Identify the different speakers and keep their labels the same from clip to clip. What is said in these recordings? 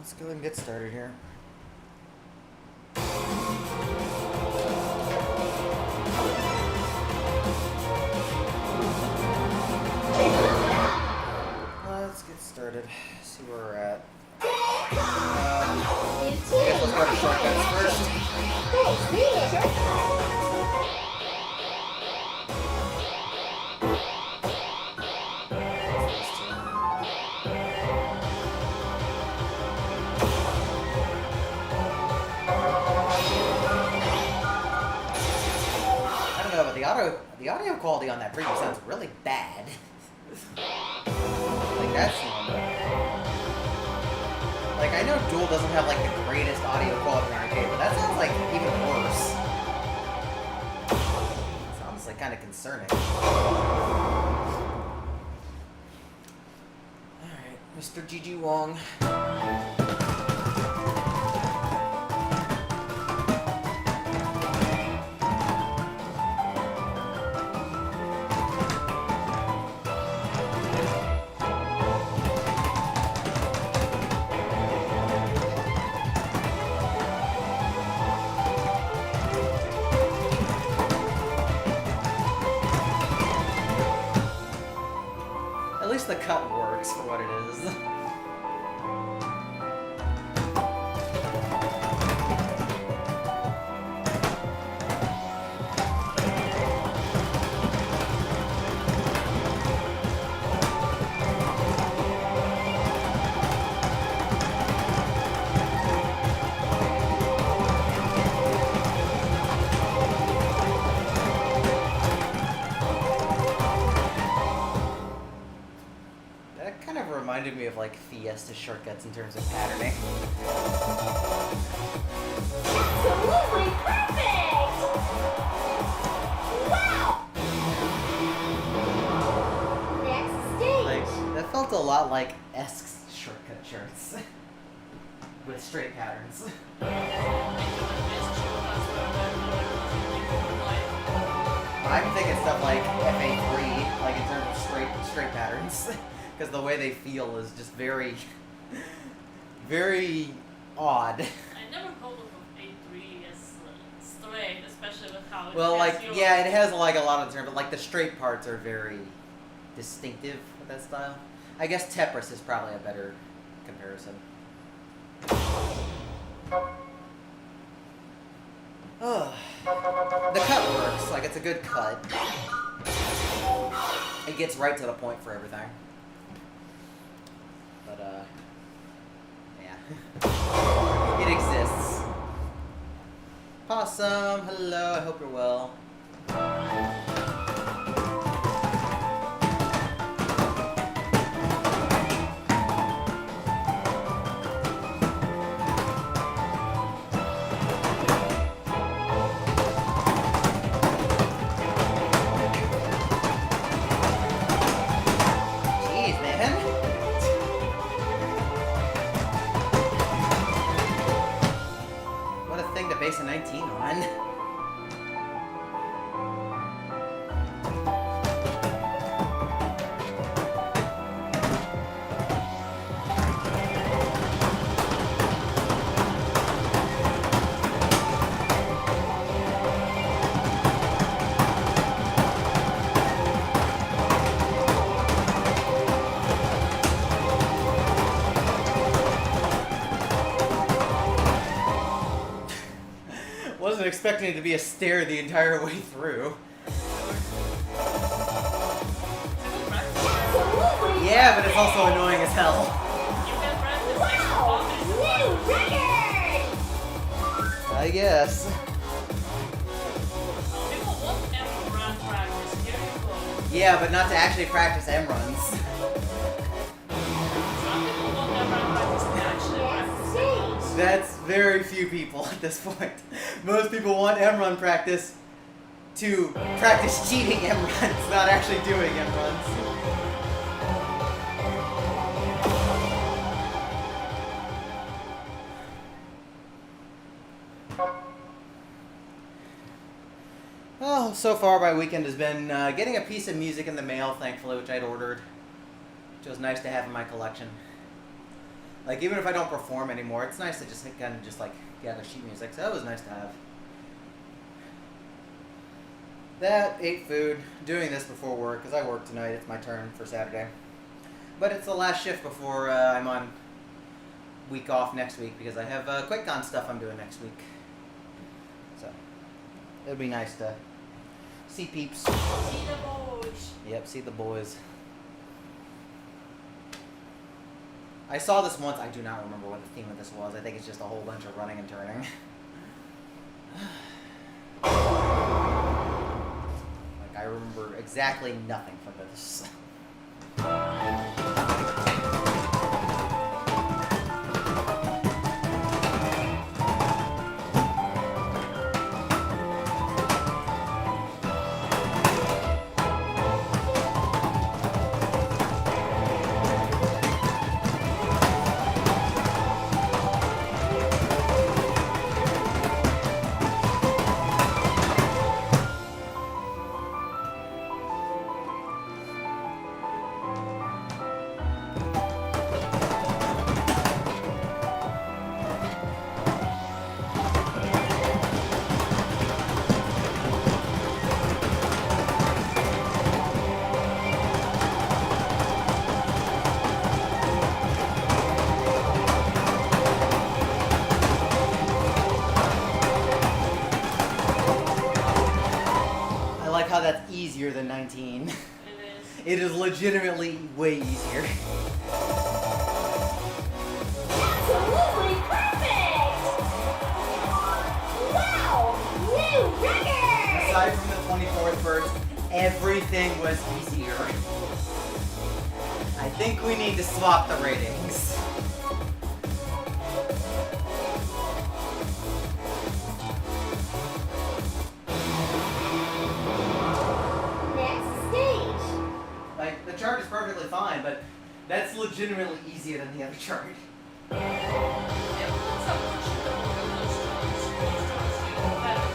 Speaker 1: Let's go ahead and get started here. Let's get started. See where we're at. I guess let's go to shortcuts first. I don't know, but the audio quality on that preview sounds really bad. Like that's normal. Like I know Duel doesn't have like the greatest audio quality in arcade, but that sounds like even worse. Sounds like kind of concerning. Alright, Mr. Gigi Wong. At least the cut works for what it is. That kind of reminded me of like Fiesta shortcuts in terms of patterning.
Speaker 2: Absolutely perfect! Wow! Next stage.
Speaker 1: Like that felt a lot like Esk's shortcut charts with straight patterns. I'm thinking stuff like FA3, like in terms of straight patterns, because the way they feel is just very, very odd.
Speaker 3: I never thought of A3 as straight, especially with how it
Speaker 1: Well,
Speaker 3: has
Speaker 1: like
Speaker 3: your-
Speaker 1: yeah, it has like a lot of terms, but like the straight parts are very distinctive with that style. I guess Tetris is probably a better comparison. Ugh. The cut works, like it's a good cut. It gets right to the point for everything. But yeah. It exists. Possum, hello, I hope you're well. Jeez, man. What a thing to base a 19 on. Wasn't expecting it to be a stare the entire way through.
Speaker 2: Absolutely
Speaker 1: Yeah, but it's also annoying as hell.
Speaker 3: You can practice extra
Speaker 2: Wow!
Speaker 3: boundaries.
Speaker 2: New record!
Speaker 1: I guess.
Speaker 3: People want every run practice. Here you go.
Speaker 1: Yeah, but not to actually practice M runs.
Speaker 3: Some people want every run practice to actually
Speaker 2: Next
Speaker 3: practice.
Speaker 2: stage.
Speaker 1: That's very few people at this point. Most people want M run practice to practice cheating M runs, not actually doing M runs. Well, so far my weekend has been getting a piece of music in the mail, thankfully, which I'd ordered, which was nice to have in my collection. Like, even if I don't perform anymore, it's nice to just kind of just like gather sheet music. So that was nice to have. That, ate food, doing this before work, because I work tonight. It's my turn for Saturday. But it's the last shift before I'm on week off next week, because I have QuakeCon stuff I'm doing next week. So, it would be nice to see peeps.
Speaker 3: See the boys.
Speaker 1: Yep, see the boys. I saw this once. I do not remember what the theme of this was. I think it's just a whole bunch of running and turning. I remember exactly nothing from this. I like how that's easier than 19.
Speaker 3: It is.
Speaker 1: It is legitimately way easier.
Speaker 2: Absolutely perfect! Wow! New record!
Speaker 1: Aside from the 24th verse, everything was easier. I think we need to swap the ratings.
Speaker 2: Next stage.
Speaker 1: Like, the chart is perfectly fine, but that's legitimately easier than the other chart.
Speaker 3: Everyone's approaching the border of those stones better.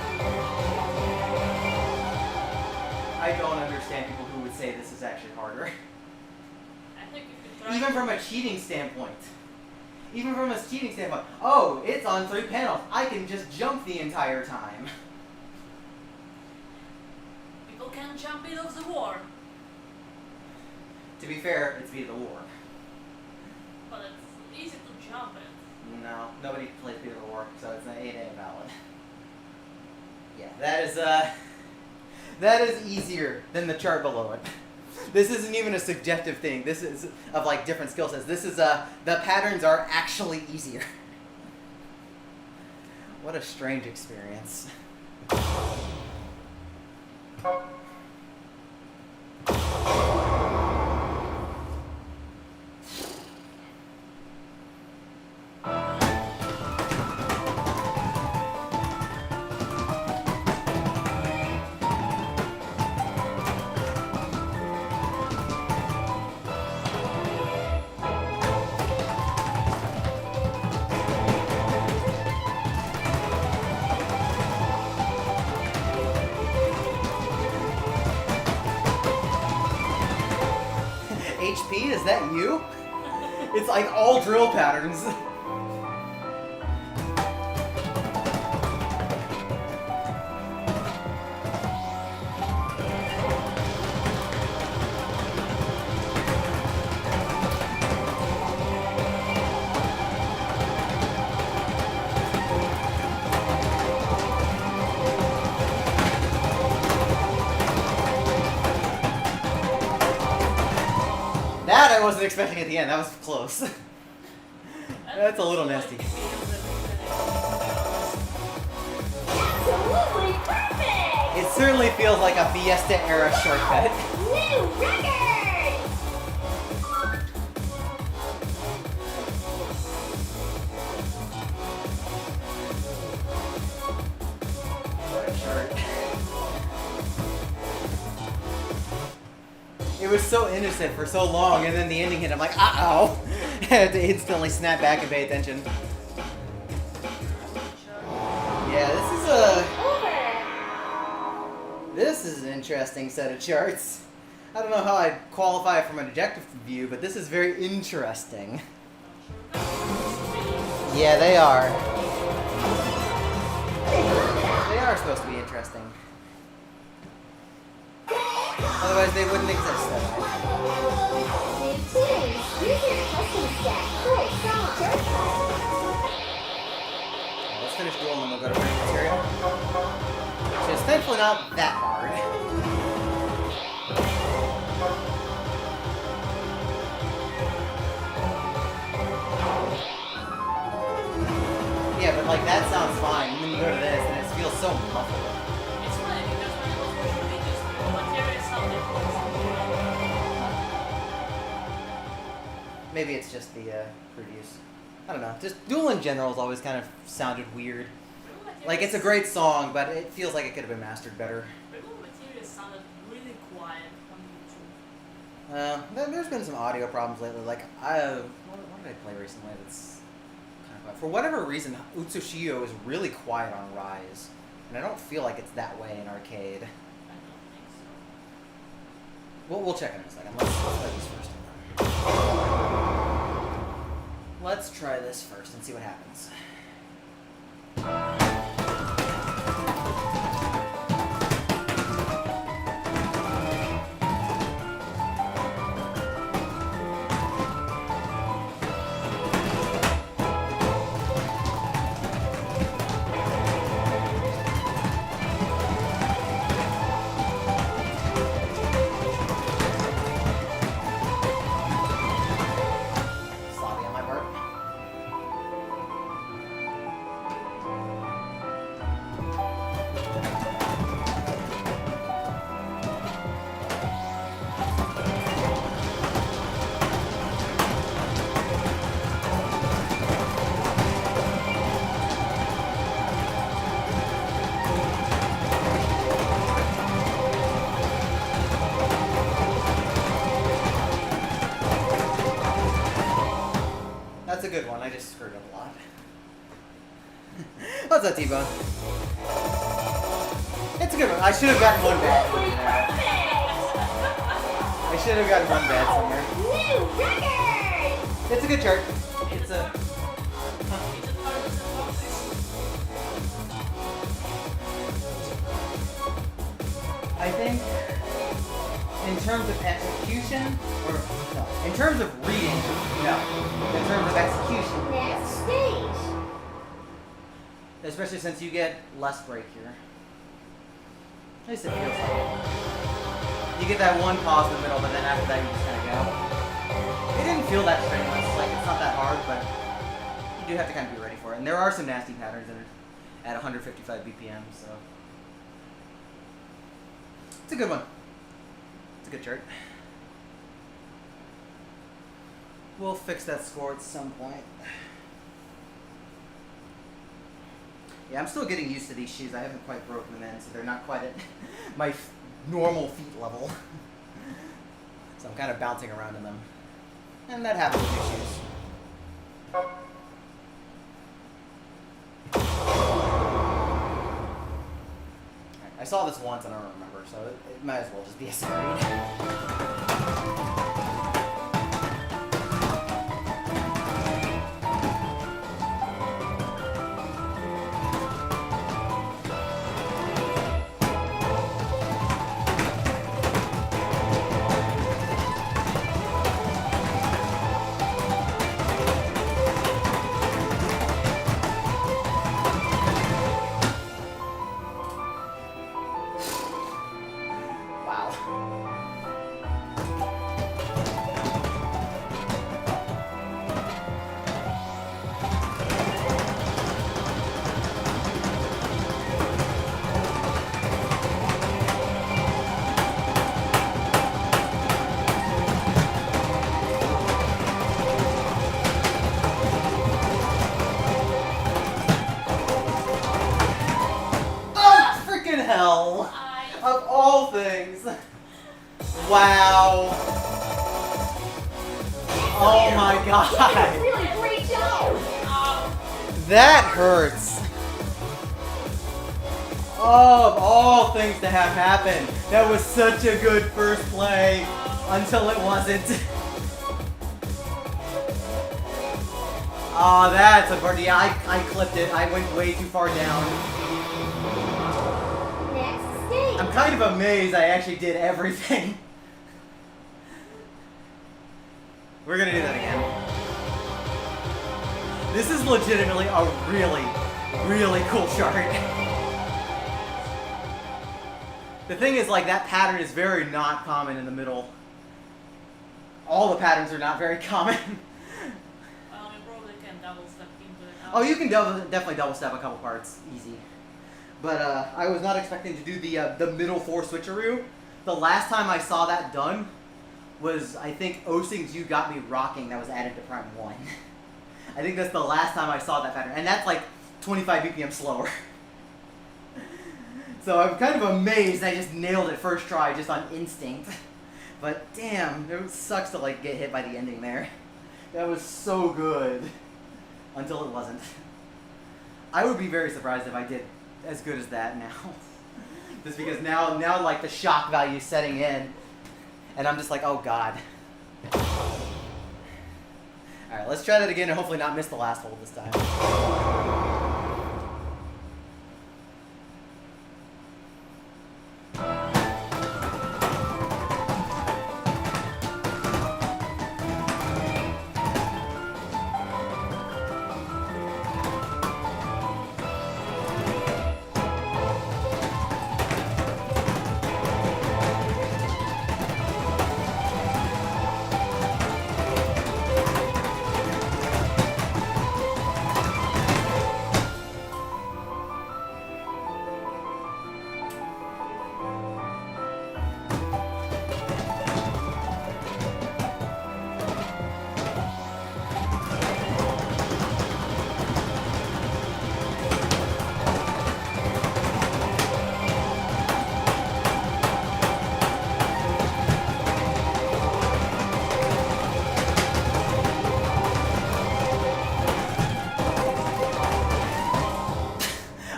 Speaker 1: I don't understand people who would say this is actually harder.
Speaker 3: I think if you try.
Speaker 1: Even from a cheating standpoint. Even from a cheating standpoint. Oh, it's on 3 panels. I can just jump the entire time.
Speaker 3: People can jump in of the war,
Speaker 1: To be fair, it's Beat of the War.
Speaker 3: but it's easy to jump it.
Speaker 1: No, nobody plays Beat of the War, so it's not, it ain't valid. Yeah, that is easier than the chart below it. This isn't even a subjective thing. This is of like different skill sets. This is the patterns are actually easier. What a strange experience. HP, is that you? It's like all drill patterns. That I wasn't expecting at the end. That was close. That's a little nasty.
Speaker 2: Absolutely perfect!
Speaker 1: It certainly feels like a Fiesta era shortcut.
Speaker 2: New record!
Speaker 1: What a shirt. It was so innocent for so long, and then the ending hit. I'm like, uh-oh. I had to instantly snap back and pay attention. Yeah, this is an interesting set of charts. I don't know how I'd qualify it from an objective view, but this is very interesting.
Speaker 3: Sure.
Speaker 1: Yeah, they are. They are supposed to be interesting. Otherwise, they wouldn't exist.
Speaker 2: New tunes. Use your custom set. Cool song.
Speaker 1: Let's finish duel and then we'll go to Burning Materia. Which is thankfully not that hard. Yeah, but like that sounds fine. And then you go to this and it feels so muffled.
Speaker 3: It's funny because when I was watching videos, the material sounded
Speaker 1: Maybe it's just the previews. I don't know. Just Duel in general has always kind of sounded weird. Like it's a great song, but it feels like it could have been mastered better.
Speaker 3: Removal Material sounded really quiet on YouTube.
Speaker 1: There's been some audio problems lately. Like what did I play recently? That's kind of quiet. For whatever reason, Utsushio is really quiet on Rise, and I don't feel like it's that way in arcade.
Speaker 3: I don't think so.
Speaker 1: We'll check in a second. Let's play this first. Let's try this first and see what happens. Sloppy on my part. That's a good one. I just screwed up a lot. What's up, T-Bone? It's a good one. I should have gotten one bad. I should have gotten one bad somewhere.
Speaker 2: New record!
Speaker 1: It's a good chart. It's a.
Speaker 3: Is it hard to focus?
Speaker 1: I think in terms of execution, or no, in terms of reading, no. In terms of execution,
Speaker 2: Next
Speaker 1: yes.
Speaker 2: stage.
Speaker 1: Especially since you get less break here. At least it feels like it. You get that one pause in the middle, but then after that you just kind of go. It didn't feel that strenuous. Like it's not that hard, but you do have to kind of be ready for it. And there are some nasty patterns in it at 155 BPM, so it's a good one. It's a good chart. We'll fix that score at some point. Yeah, I'm still getting used to these shoes. I haven't quite broken them in, so they're not quite at my normal feet level. So I'm kind of bouncing around in them. And that happens with new shoes. Alright, I saw this once and I don't remember, so it might as well just be a separate. Hell, of all things. Wow. Oh my god.
Speaker 2: Really great job!
Speaker 1: That hurts. Of all things to have happen, that was such a good first play until it wasn't. Oh, that's unfortunate. Yeah, I clipped it. I went way too far down.
Speaker 2: Next stage.
Speaker 1: I'm kind of amazed I actually did everything. We're gonna do that again. This is legitimately a really, really cool chart. The thing is, like, that pattern is very not common in the middle. All the patterns are not very common.
Speaker 3: You probably can double step into it.
Speaker 1: Oh, you can definitely double step a couple parts, easy. But I was not expecting to do the middle four switcheroo. The last time I saw that done was, I think, Osing's You Got Me Rocking that was added to Prime 1. I think that's the last time I saw that pattern, and that's like 25 BPM slower. So I'm kind of amazed I just nailed it first try just on instinct. But damn, it sucks to like get hit by the ending there. That was so good. Until it wasn't. I would be very surprised if I did as good as that now. Just because now like the shock value is setting in. And I'm just like, oh god. Alright, let's try that again and hopefully not miss the last hold this time.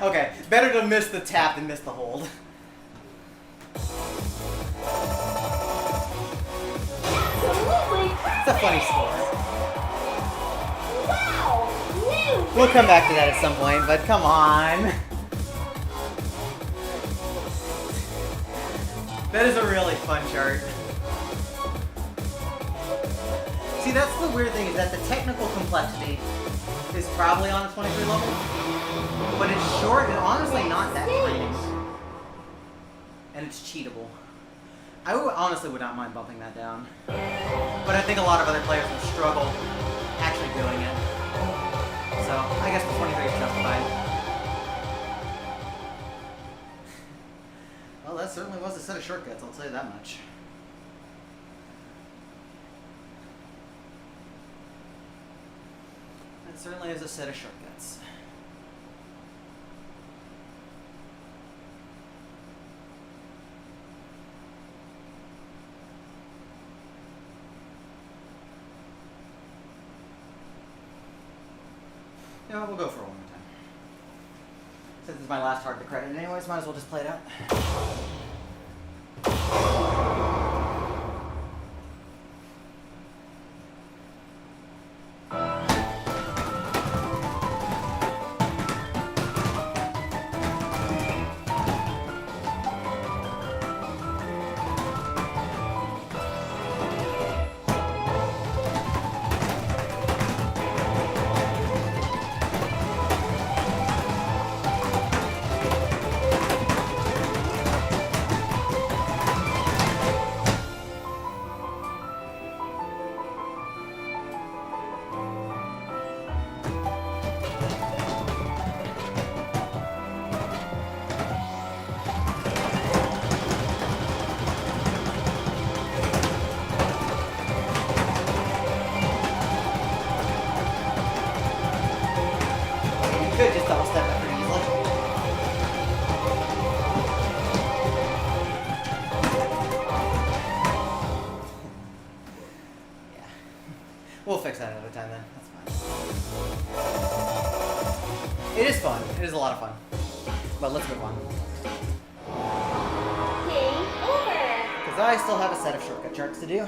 Speaker 1: Okay, better to miss the tap than miss the hold.
Speaker 2: Absolutely
Speaker 1: It's a funny score.
Speaker 2: Wow! New
Speaker 1: We'll come back to that at some point, but come on. That is a really fun chart. See, that's the weird thing, is that the technical complexity is probably on a 23 level, but it's short and honestly not that draining. And it's cheatable. I honestly would not mind bumping that down. But I think a lot of other players will struggle actually doing it. So, I guess the 23 is justified. Well, that certainly was a set of shortcuts, I'll tell you that much. That certainly is a set of shortcuts. You know what, we'll go for it one more time. Since it's my last hard to credit anyways, might as well just play it out. Could just double step that pretty easily. Yeah. We'll fix that another time then. That's fine. It is fun. It is a lot of fun. But let's move on.
Speaker 2: game over.
Speaker 1: Because I still have a set of shortcut charts to do.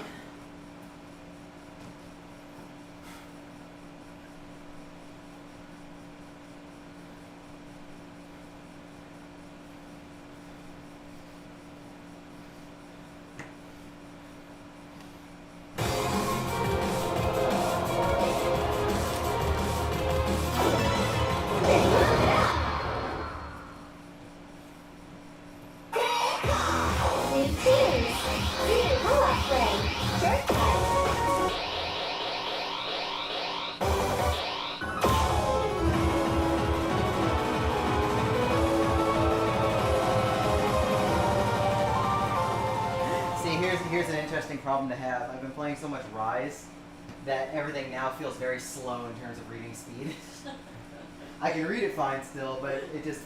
Speaker 1: here's an interesting problem to have. I've been playing so much Rise that everything now feels very slow in terms of reading speed. I can read it fine still, but it just...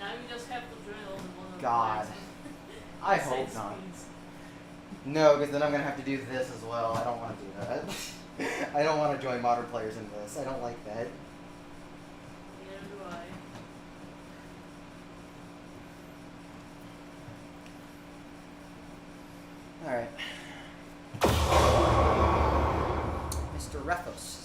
Speaker 3: Now you just have to drill the one of the
Speaker 1: God.
Speaker 3: lines.
Speaker 1: I
Speaker 3: Same
Speaker 1: hope not.
Speaker 3: speeds.
Speaker 1: No, because then I'm going to have to do this as well. I don't want to do that. I don't want to join modern players in this. I don't like that.
Speaker 3: Neither do I.
Speaker 1: Alright. Mr. Raffos.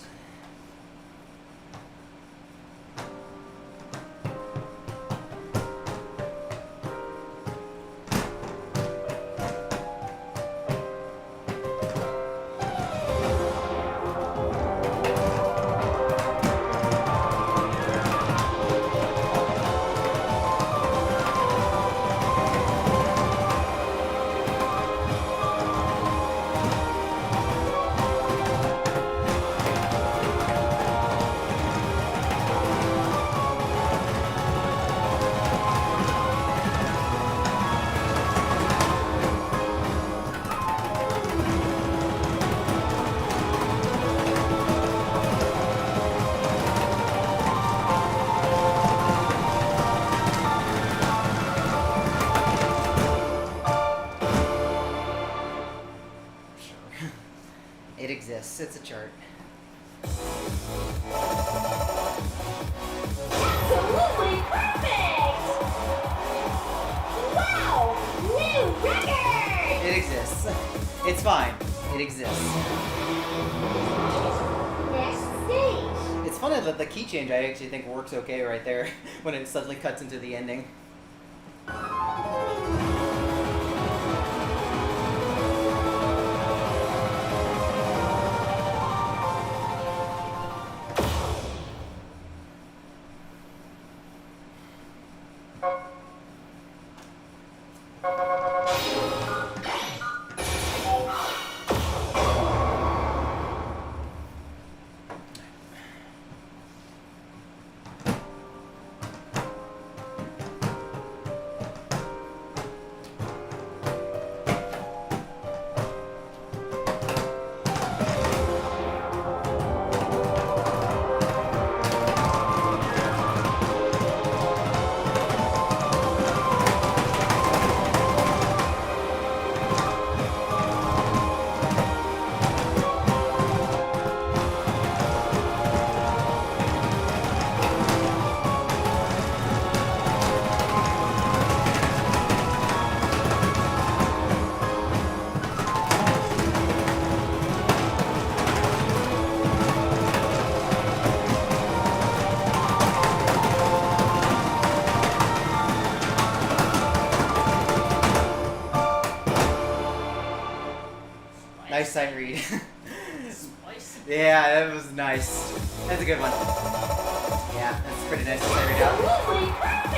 Speaker 1: It exists. It's a chart.
Speaker 2: Absolutely perfect! Wow! New record!
Speaker 1: It exists. It's fine. It exists.
Speaker 2: Next stage.
Speaker 1: It's funny that the key change I actually think works okay right there when it suddenly cuts into the ending. Nice sight read.
Speaker 3: Spicy.
Speaker 1: Yeah, that was nice. That's a good one. Yeah, that's pretty nice sight read out.
Speaker 2: Absolutely perfect!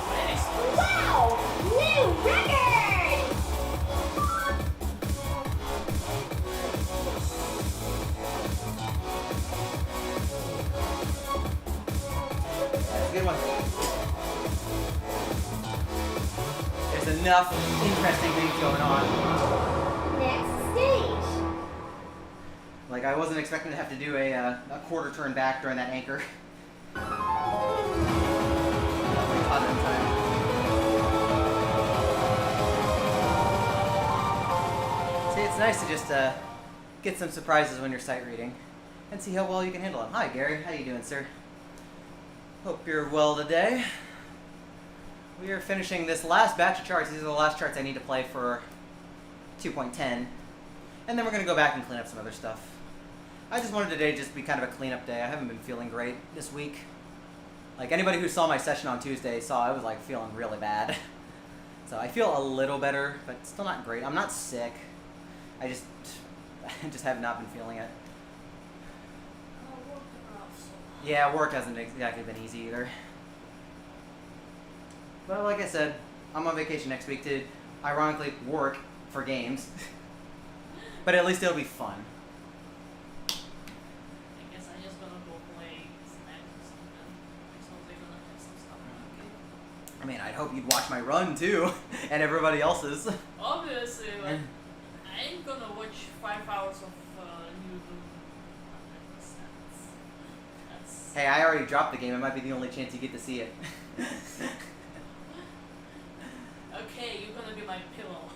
Speaker 3: Very spicy.
Speaker 2: Wow! New record!
Speaker 1: That's a good one. There's enough interesting things going on.
Speaker 2: Next stage.
Speaker 1: Like, I wasn't expecting to have to do a quarter turn back during that anchor. We caught it in time. See, it's nice to just get some surprises when you're sight reading and see how well you can handle them. Hi, Gary. How you doing, sir? Hope you're well today. We are finishing this last batch of charts. These are the last charts I need to play for 2.10. And then we're going to go back and clean up some other stuff. I just wanted today to just be kind of a cleanup day. I haven't been feeling great this week. Like, anybody who saw my session on Tuesday saw I was like feeling really bad. So I feel a little better, but still not great. I'm not sick. I just have not been feeling it.
Speaker 3: Oh, work off so.
Speaker 1: Yeah, work hasn't exactly been easy either. But like I said, I'm on vacation next week to, ironically, work for games. But at least it'll be fun.
Speaker 3: I guess I just gonna go play Snacks or something. So they're gonna have some stuff on the game.
Speaker 1: mean, I'd hope you'd watch my run too, and everybody else's.
Speaker 3: Obviously, like, I ain't gonna watch 5 hours of New Doom. That's
Speaker 1: Hey, I already dropped the game. It might be the only chance you get to see it.
Speaker 3: okay. You're gonna be my pillow.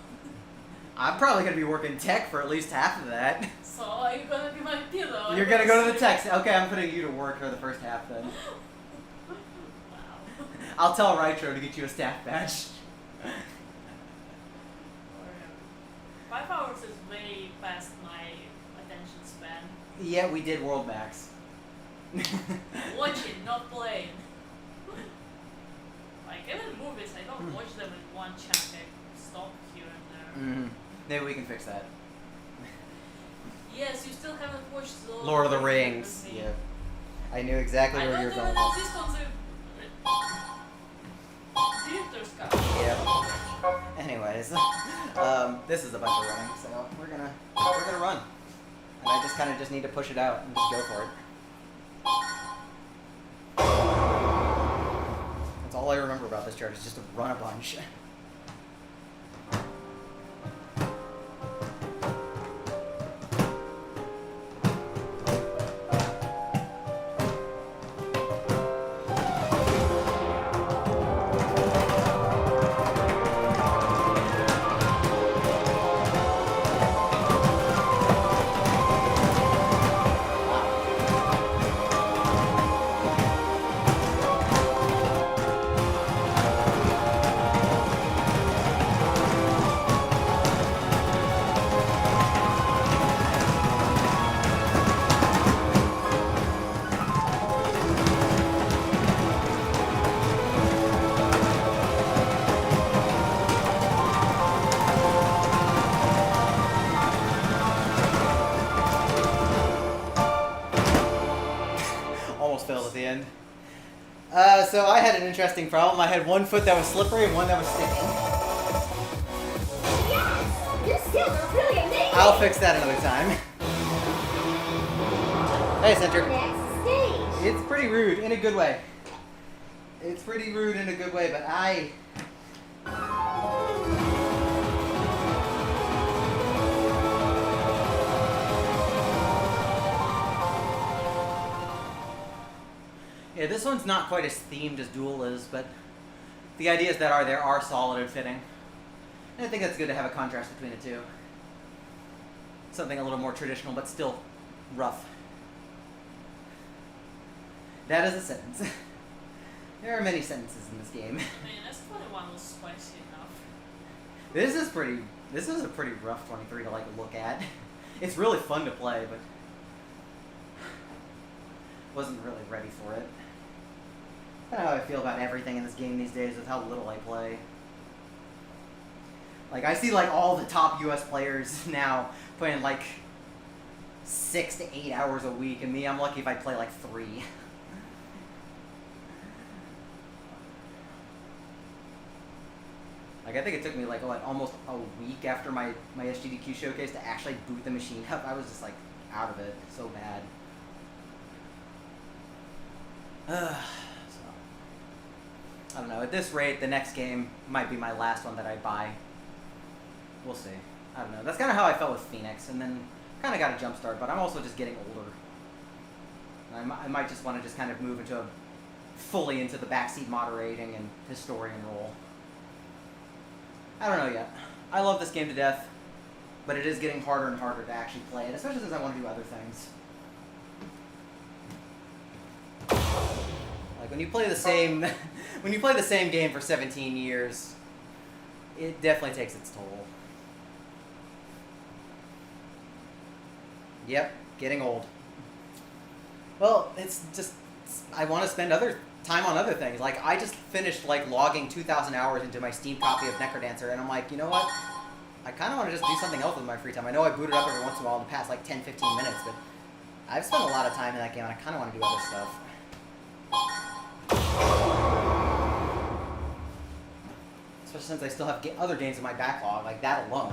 Speaker 1: I'm probably gonna be working tech for at least half of that.
Speaker 3: So are you gonna be my pillow?
Speaker 1: You're gonna go to the tech. Okay, I'm putting you to work for the first half then.
Speaker 3: Wow.
Speaker 1: I'll tell Rytro to get you a staff badge.
Speaker 3: 5 hours is way past my attention span.
Speaker 1: Yeah, we did World Max.
Speaker 3: Watching, not playing. Like even movies, I don't watch them in one chunk. I stop here and there.
Speaker 1: Maybe we can fix that.
Speaker 3: Yes, you still haven't watched the
Speaker 1: Lord of the Rings.
Speaker 3: with me.
Speaker 1: Yeah. I knew exactly
Speaker 3: I
Speaker 1: where
Speaker 3: don't
Speaker 1: you were
Speaker 3: even
Speaker 1: going.
Speaker 3: exist on the director's cut.
Speaker 1: Yeah. Anyways, this is a bunch of running, so we're gonna run, and I just kind of need to push it out and just go for it. That's all I remember about this chart is just to run a bunch. Almost failed at the end. So I had an interesting problem. I had one foot that was slippery and one that was sticking.
Speaker 2: Yes! Your skills are really amazing!
Speaker 1: I'll fix that another time. Hey, Center.
Speaker 2: Next stage!
Speaker 1: It's pretty rude in a good way. It's pretty rude in a good way, but yeah, this one's not quite as themed as Duel is, but the ideas that are there are solid and fitting. And I think that's good to have a contrast between the two. Something a little more traditional, but still rough. That is a sentence. There are many sentences in this game.
Speaker 3: Man, S21 was spicy enough.
Speaker 1: This is a pretty rough 23 to like look at. It's really fun to play, but wasn't really ready for it. That's how I feel about everything in this game these days with how little I play. Like I see like all the top US players now playing like 6 to 8 hours a week, and me, I'm lucky if I play like 3. Like, I think it took me, like, almost a week after my SGDQ showcase to actually boot the machine up. I was just, like, out of it. So bad. So, I don't know. At this rate, the next game might be my last one that I buy. We'll see. I don't know. That's kind of how I felt with Phoenix, and then kind of got a jump start, but I'm also just getting older. I might just want to just kind of move fully into the backseat moderating and historian role. I don't know yet. I love this game to death, but it is getting harder and harder to actually play it, especially since I want to do other things. Like when you play the same, game for 17 years, it definitely takes its toll. Yep, getting old. Well, it's just I want to spend time on other things. Like, I just finished, like, logging 2,000 hours into my Steam copy of Necrodancer, and I'm like, you know what? I kind of want to just do something else with my free time. I know I boot it up every once in a while in the past, like, 10, 15 minutes, but I've spent a lot of time in that game, and I kind of want to do other stuff. Especially since I still have other games in my backlog, like that alone.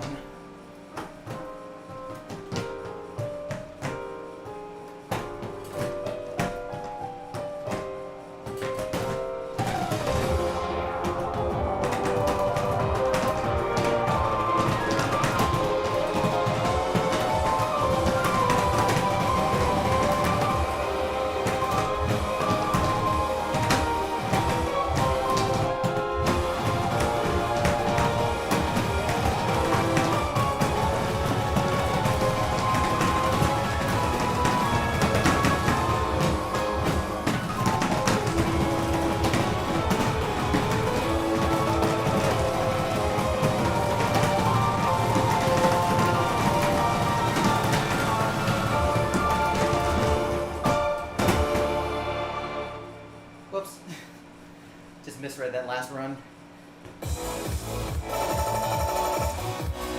Speaker 1: misread that last run.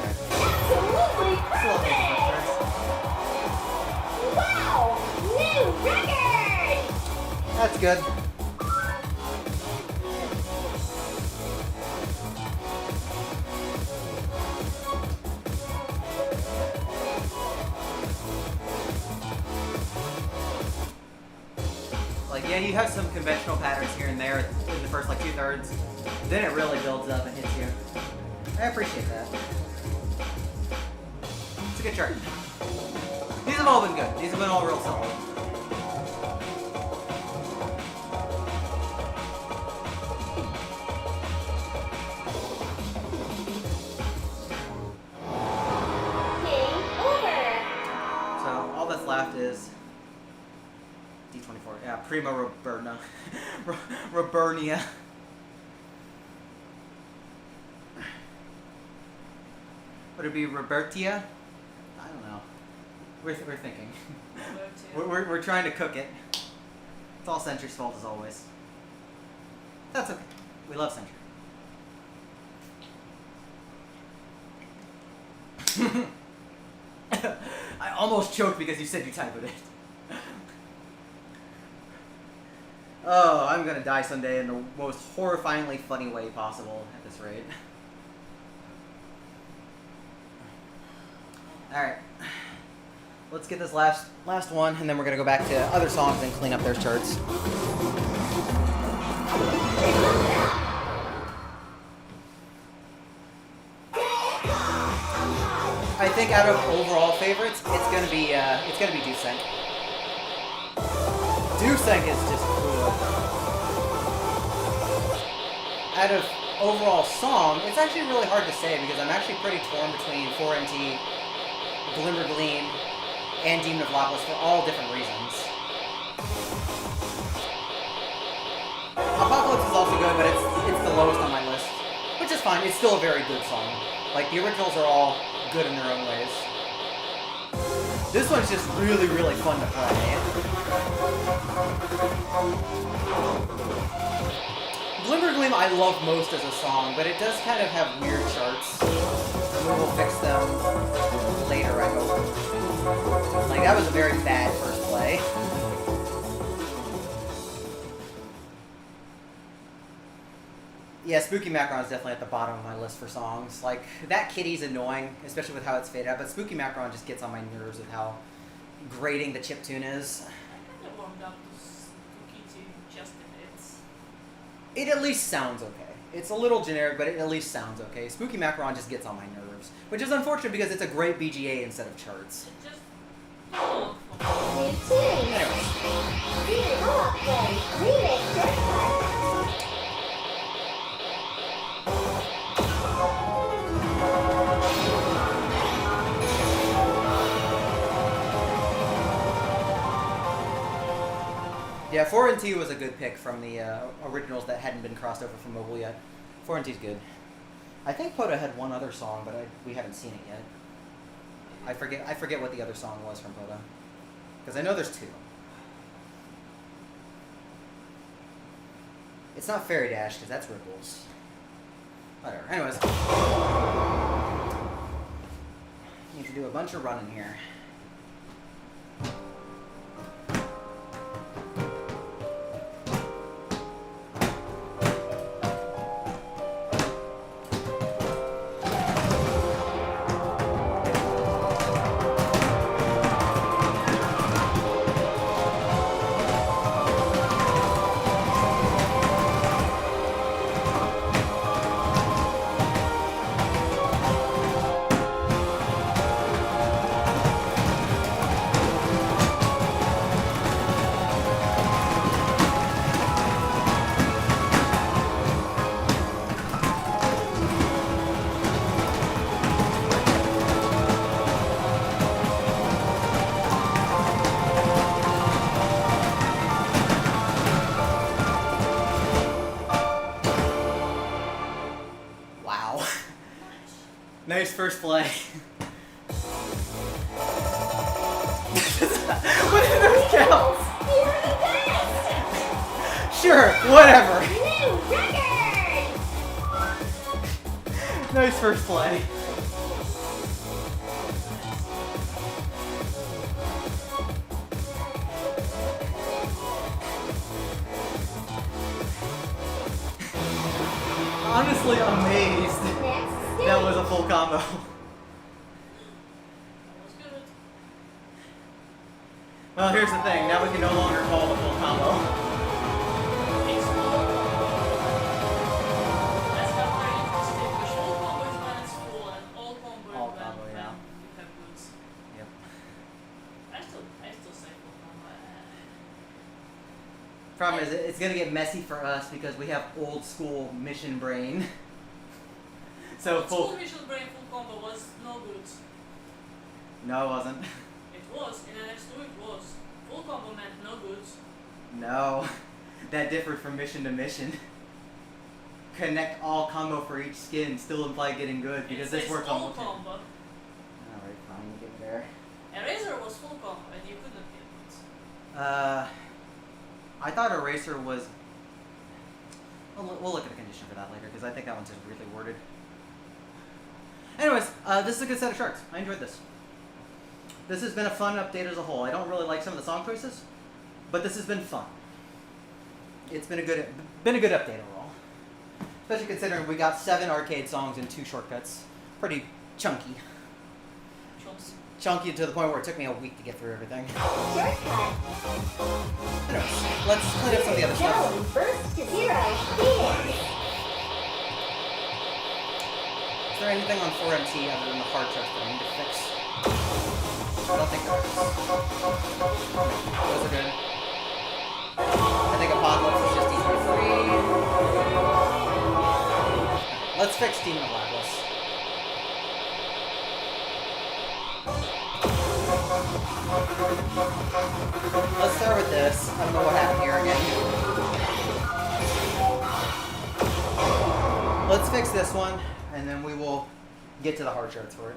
Speaker 2: Absolutely
Speaker 1: Slow pace
Speaker 2: perfect!
Speaker 1: first
Speaker 2: Wow! New record!
Speaker 1: turns. That's good. Like, yeah, you have some conventional patterns here and there in the first, like, 2/3. Then it really builds up and hits you. I appreciate that. It's a good chart. These have all been good. These have been all real solid.
Speaker 2: Game over!
Speaker 1: So all that's left is D24. Yeah, Prima Roberna. Robernia. Would it be Robertia? I don't know. We're thinking. We're trying to cook it. It's all Sentry's fault as always. That's okay. We love Sentry. I almost choked because you said you typed it. Oh, I'm gonna die someday in the most horrifyingly funny way possible at this rate. Alright. Let's get this last one, and then we're gonna go back to other songs and clean up their charts. I think out of overall favorites, it's gonna be Duseng. Duseng is just cool. Out of overall song, it's actually really hard to say because I'm actually pretty torn between 4MT, Glimmer Gleam, and Demon of Lapis for all different reasons. Apocalypse is also good, but it's the lowest on my list, which is fine. It's still a very good song. Like, the originals are all good in their own ways. This one's just really, really fun to play. Glimmer Gleam I love most as a song, but it does kind of have weird charts. We will fix them later, I hope. Like, that was a very bad first play. Yeah, Spooky Macron is definitely at the bottom of my list for songs. Like, that kitty's annoying, especially with how it's faded out, but Spooky Macron just gets on my nerves with how grating the chiptune is.
Speaker 3: I kind of warmed up to Spooky to just a bit.
Speaker 1: It at least sounds okay. It's a little generic, but it at least sounds okay. Spooky Macron just gets on my nerves, which is unfortunate because it's a great BGA instead of charts.
Speaker 3: It just... Oh,
Speaker 2: Game 2!
Speaker 1: Anyways.
Speaker 2: Beat it up, then. Remix Earthquake!
Speaker 1: Yeah, 4NT was a good pick from the originals that hadn't been crossed over from mobile yet. 4NT's good. I think Poda had one other song, but we haven't seen it yet. I forget what the other song was from Poda. Because I know there's two. It's not Fairy Dash, because that's Ripples. Whatever. Anyways. Need to do a bunch of running here. Nice first play. What are those counts?
Speaker 2: You're the best!
Speaker 1: Sure, whatever.
Speaker 2: New record!
Speaker 1: first play. Honestly amazed
Speaker 2: Next
Speaker 1: that was
Speaker 2: stage.
Speaker 1: a full combo.
Speaker 3: That was good.
Speaker 1: Well, here's the thing. Now we can no longer call it a full combo.
Speaker 3: Explode. That's not very interesting. The full combo is when it's full, and all combo is
Speaker 1: All
Speaker 3: when,
Speaker 1: combo,
Speaker 3: when
Speaker 1: yeah.
Speaker 3: you have goods.
Speaker 1: Yep.
Speaker 3: I still say full combo.
Speaker 1: Problem is, it's gonna get messy for us because we have old school mission brain. So
Speaker 3: Full
Speaker 1: full.
Speaker 3: mission brain full combo was no goods.
Speaker 1: No, it wasn't.
Speaker 3: It was in NX2. It was full combo meant no goods.
Speaker 1: No, that differed from mission to mission. Connect all combo for each skin still imply getting good because
Speaker 3: It
Speaker 1: this
Speaker 3: says
Speaker 1: works
Speaker 3: all
Speaker 1: on.
Speaker 3: combo.
Speaker 1: Alright, fine, we'll get there.
Speaker 3: Eraser was full combo, and you couldn't get goods.
Speaker 1: I thought Eraser was. We'll look at the condition for that later because I think that one's just weirdly worded. Anyways, this is a good set of sharks. I enjoyed this. This has been a fun update as a whole. I don't really like some of the song choices, but this has been fun. It's been a good update overall. Especially considering we got 7 arcade songs and 2 shortcuts. Pretty chunky.
Speaker 3: Chunks.
Speaker 1: Chunky to the point where it took me a week to get through everything.
Speaker 2: Shortcut.
Speaker 1: Anyways, let's clean up some of the other stuff.
Speaker 2: Zone burst to 0. Phoenix.
Speaker 1: Is there anything on 4MT other than the hard chest that I need to fix? I don't think there is. Those are good. I think Apocalypse is just easy free. Let's fix Demon of Blacklist. Let's start with this. I don't know what happened here again. Let's fix this one, and then we will get to the hard charts for it.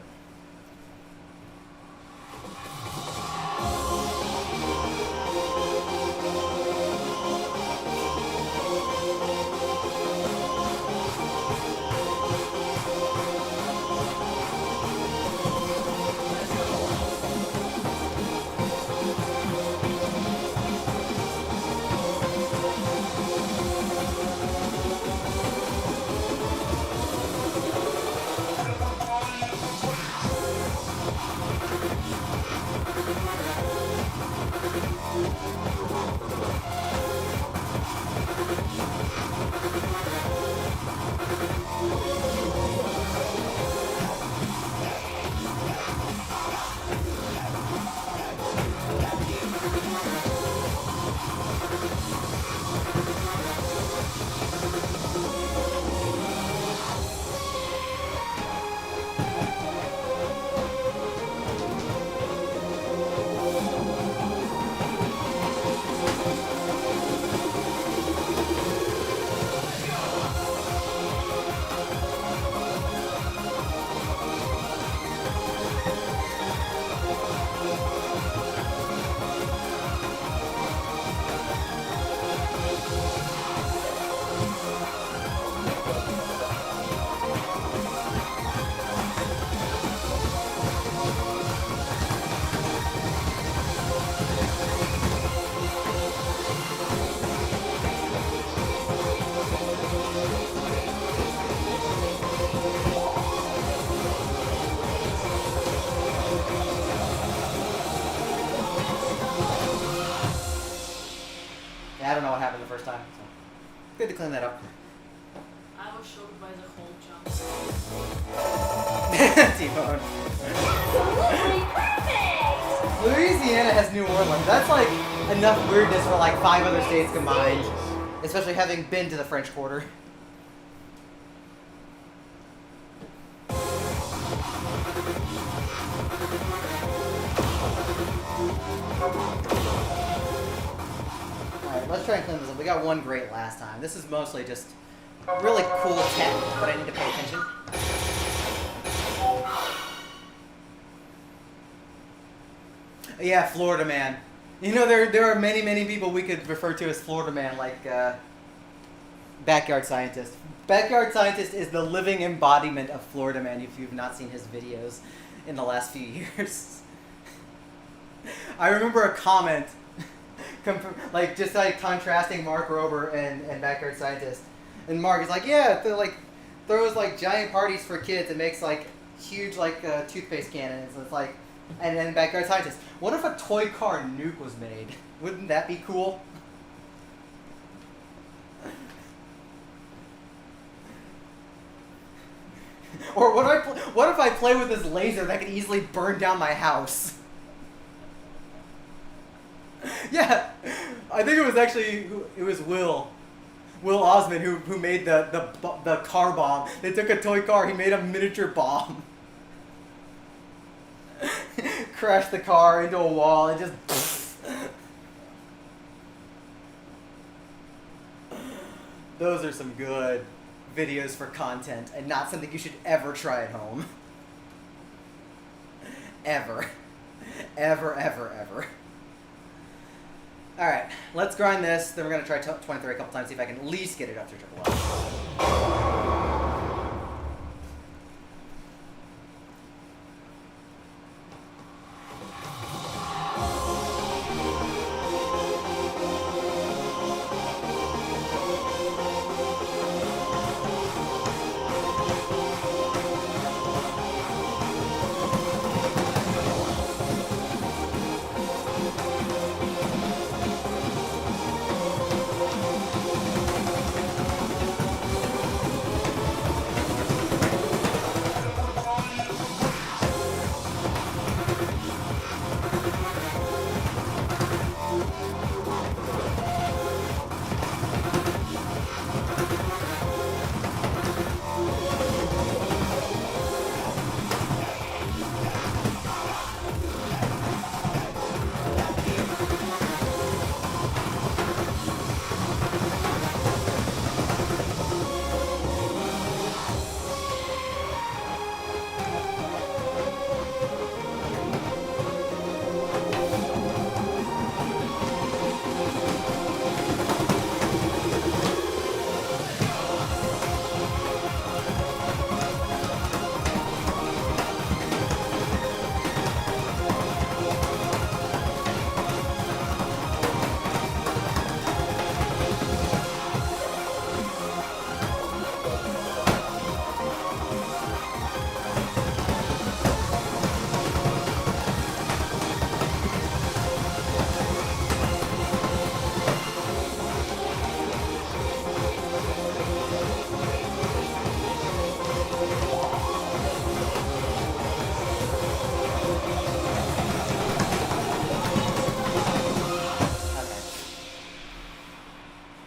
Speaker 1: Yeah, I don't know what happened the first time, so good to clean that up.
Speaker 3: I was shocked by the whole jumps.
Speaker 1: T-Bone.
Speaker 2: Absolutely perfect.
Speaker 1: Louisiana has New Orleans. That's like enough weirdness for like 5 other states combined. Especially having been to the French Quarter. Alright, let's try and clean this up. We got 1 great last time. This is mostly just really cool tech, but I need to pay attention. Yeah, Florida Man. You know, there are many people we could refer to as Florida Man, like Backyard Scientist. Backyard Scientist is the living embodiment of Florida Man if you've not seen his videos in the last few years. I remember a comment, just contrasting Mark Rober and Backyard Scientist. And Mark is like, yeah, throws giant parties for kids and makes huge toothpaste cannons. And it's like, and then Backyard Scientist, what if a toy car nuke was made? Wouldn't that be cool? Or what if I play with this laser that could easily burn down my house? Yeah, I think it was Will Osmond who made the car bomb. They took a toy car, he made a miniature bomb. Crashed the car into a wall and just. Those are some good videos for content and not something you should ever try at home. Ever. Ever, ever, ever. Alright, let's grind this. Then we're going to try 23 a couple times, see if I can at least get it up to triple L.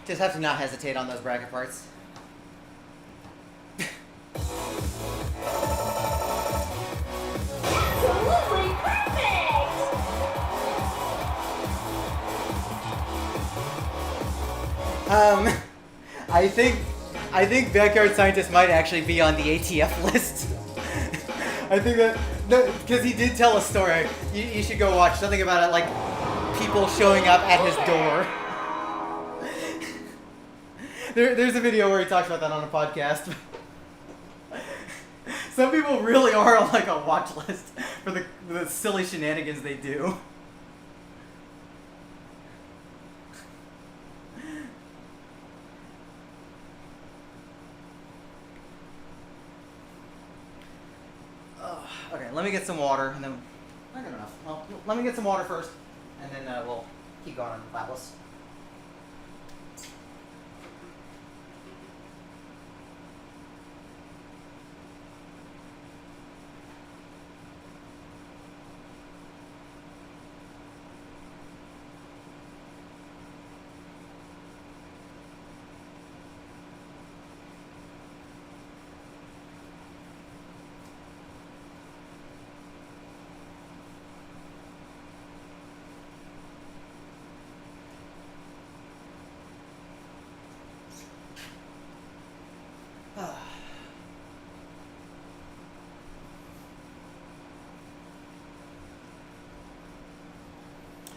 Speaker 1: Just have to not hesitate on those bracket parts.
Speaker 2: Absolutely perfect!
Speaker 1: I think Backyard Scientist might actually be on the ATF list. I think that, because he did tell a story. You should go watch something about it, people showing up at his door. There's a video where he talks about that on a podcast. Some people really are on a watch list for the silly shenanigans they do. Okay, let me get some water, and then not good enough. Well, let me get some water first, and then we'll keep going on the Flatless.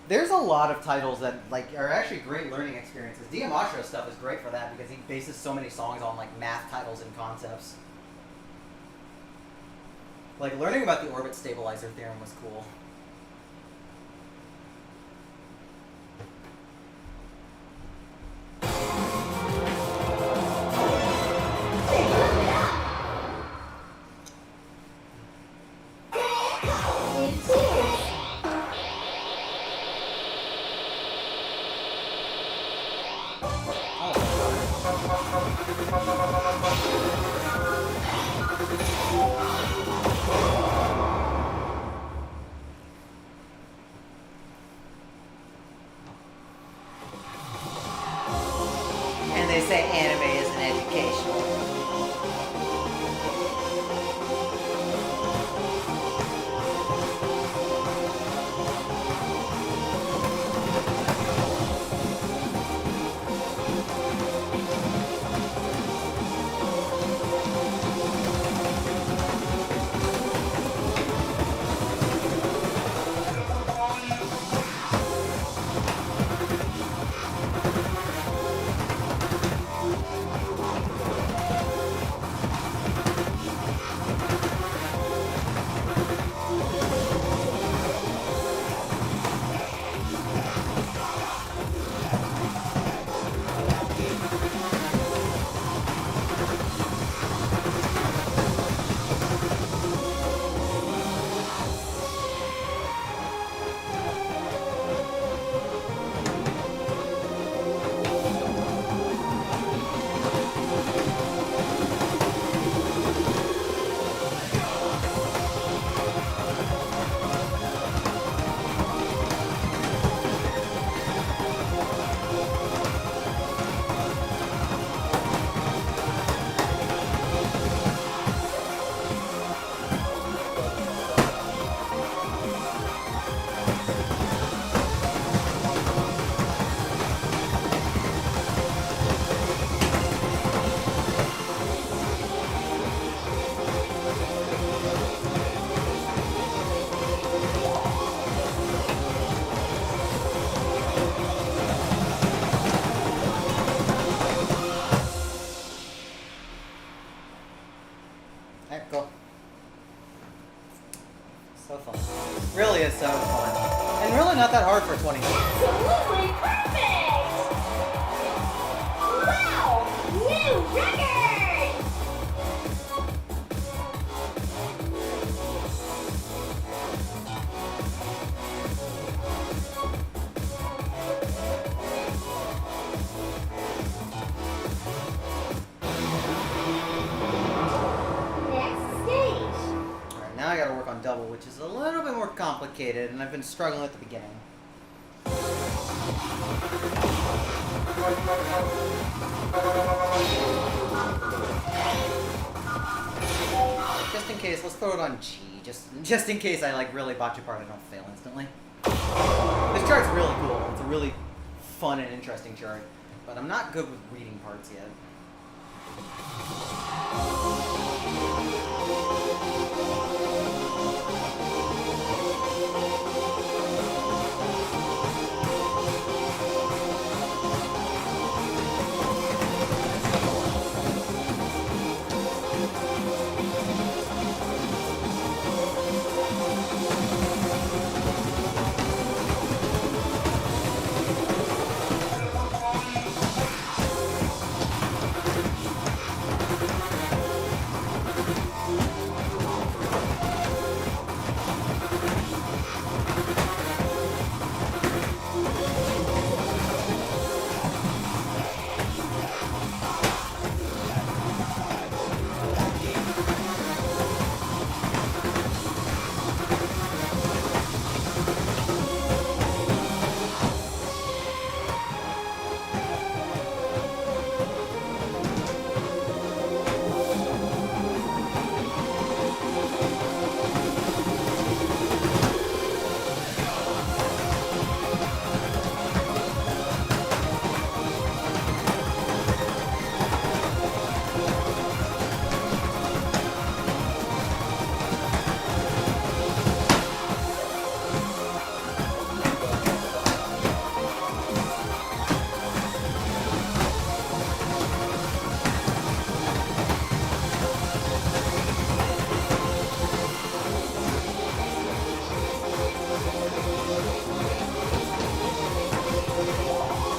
Speaker 1: There's a lot of titles that like are actually great learning experiences. Diamatro stuff is great for that because he bases so many songs on like math titles and concepts. Like learning about the orbit stabilizer theorem was cool. And they say anime isn't educational. Alright, cool. So fun. Really is so fun. And really not that hard for 20 minutes.
Speaker 2: Absolutely perfect! Wow! New record! Next stage.
Speaker 1: Alright, now I gotta work on double, which is a little bit more complicated, and I've been struggling at the beginning. Just in case, let's throw it on G. Just in case I like really botch a part, I don't fail instantly. This chart's really cool. It's a really fun and interesting chart, but I'm not good with reading parts yet.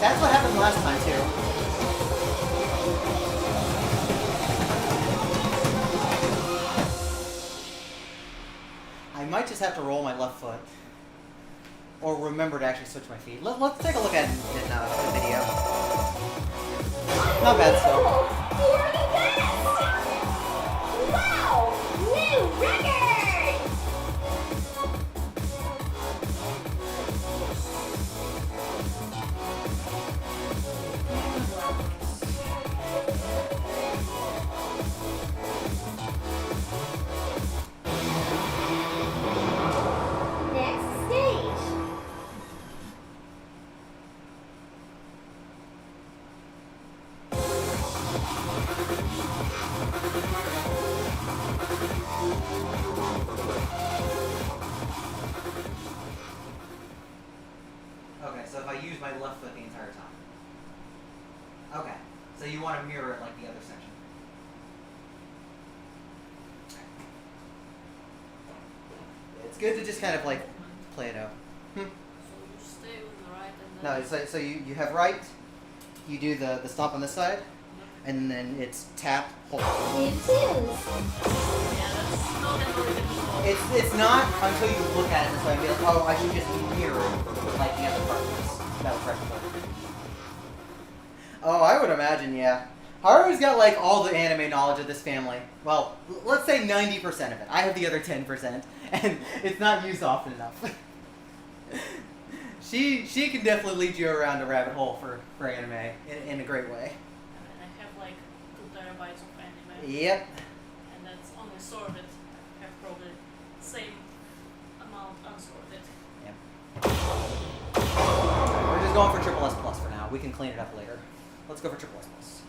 Speaker 1: That's what happened last time too. I might just have to roll my left foot. Or remember to actually switch my feet. Let's take a look at it in the video. Not bad still.
Speaker 2: You're the best! Wow! New record! Next stage.
Speaker 1: Okay, so if I use my left foot the entire time. Okay, so you want to mirror it like the other section. It's good to just kind of like play it out.
Speaker 3: So you stay with the right and
Speaker 1: No,
Speaker 3: then.
Speaker 1: so you have right, you do the stomp on this side, and then it's tap, hold.
Speaker 2: New tunes.
Speaker 3: Yeah, that's not that really difficult.
Speaker 1: It's not until you look at it this way and be like, oh, I should just mirror it like the other part. That was correct. Oh, I would imagine, yeah. Haru's got like all the anime knowledge of this family. Well, let's say 90% of it. I have the other 10%, and it's not used often enough. She can definitely lead you around a rabbit hole for anime in a great way.
Speaker 3: And I have like 2 terabytes of anime.
Speaker 1: Yep.
Speaker 3: And that's only sorted. I have probably the same amount unsorted.
Speaker 1: Yep. We're just going for triple S plus for now. We can clean it up later. Let's go for triple S plus.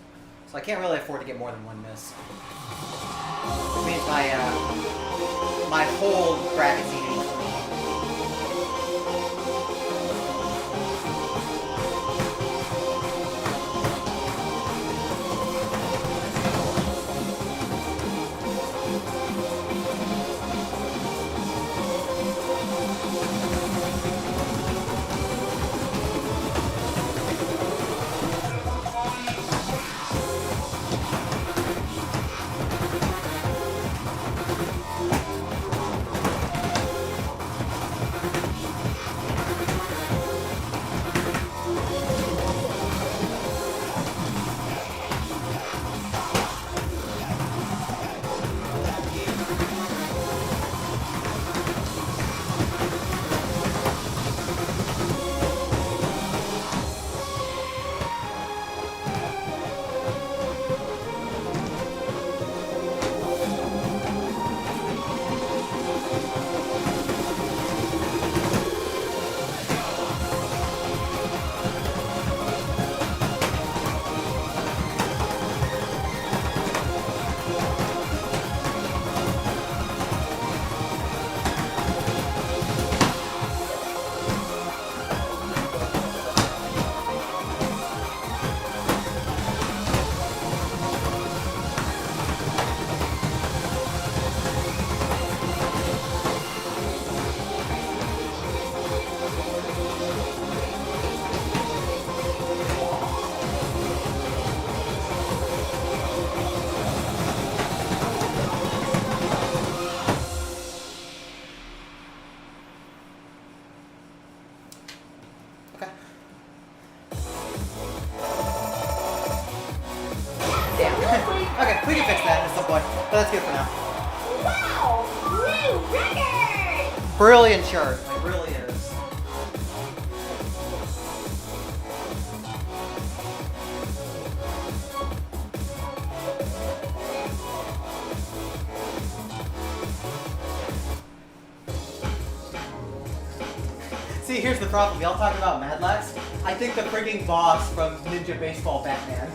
Speaker 1: So I can't really afford to get more than 1 miss. Which means my whole bracket's eating. Okay, we can fix that at some point, but that's good for now.
Speaker 2: Wow! New record!
Speaker 1: Brilliant chart, it really is. See, here's the problem. Y'all talking about Madlax? I think the freaking boss from Ninja Baseball Batman.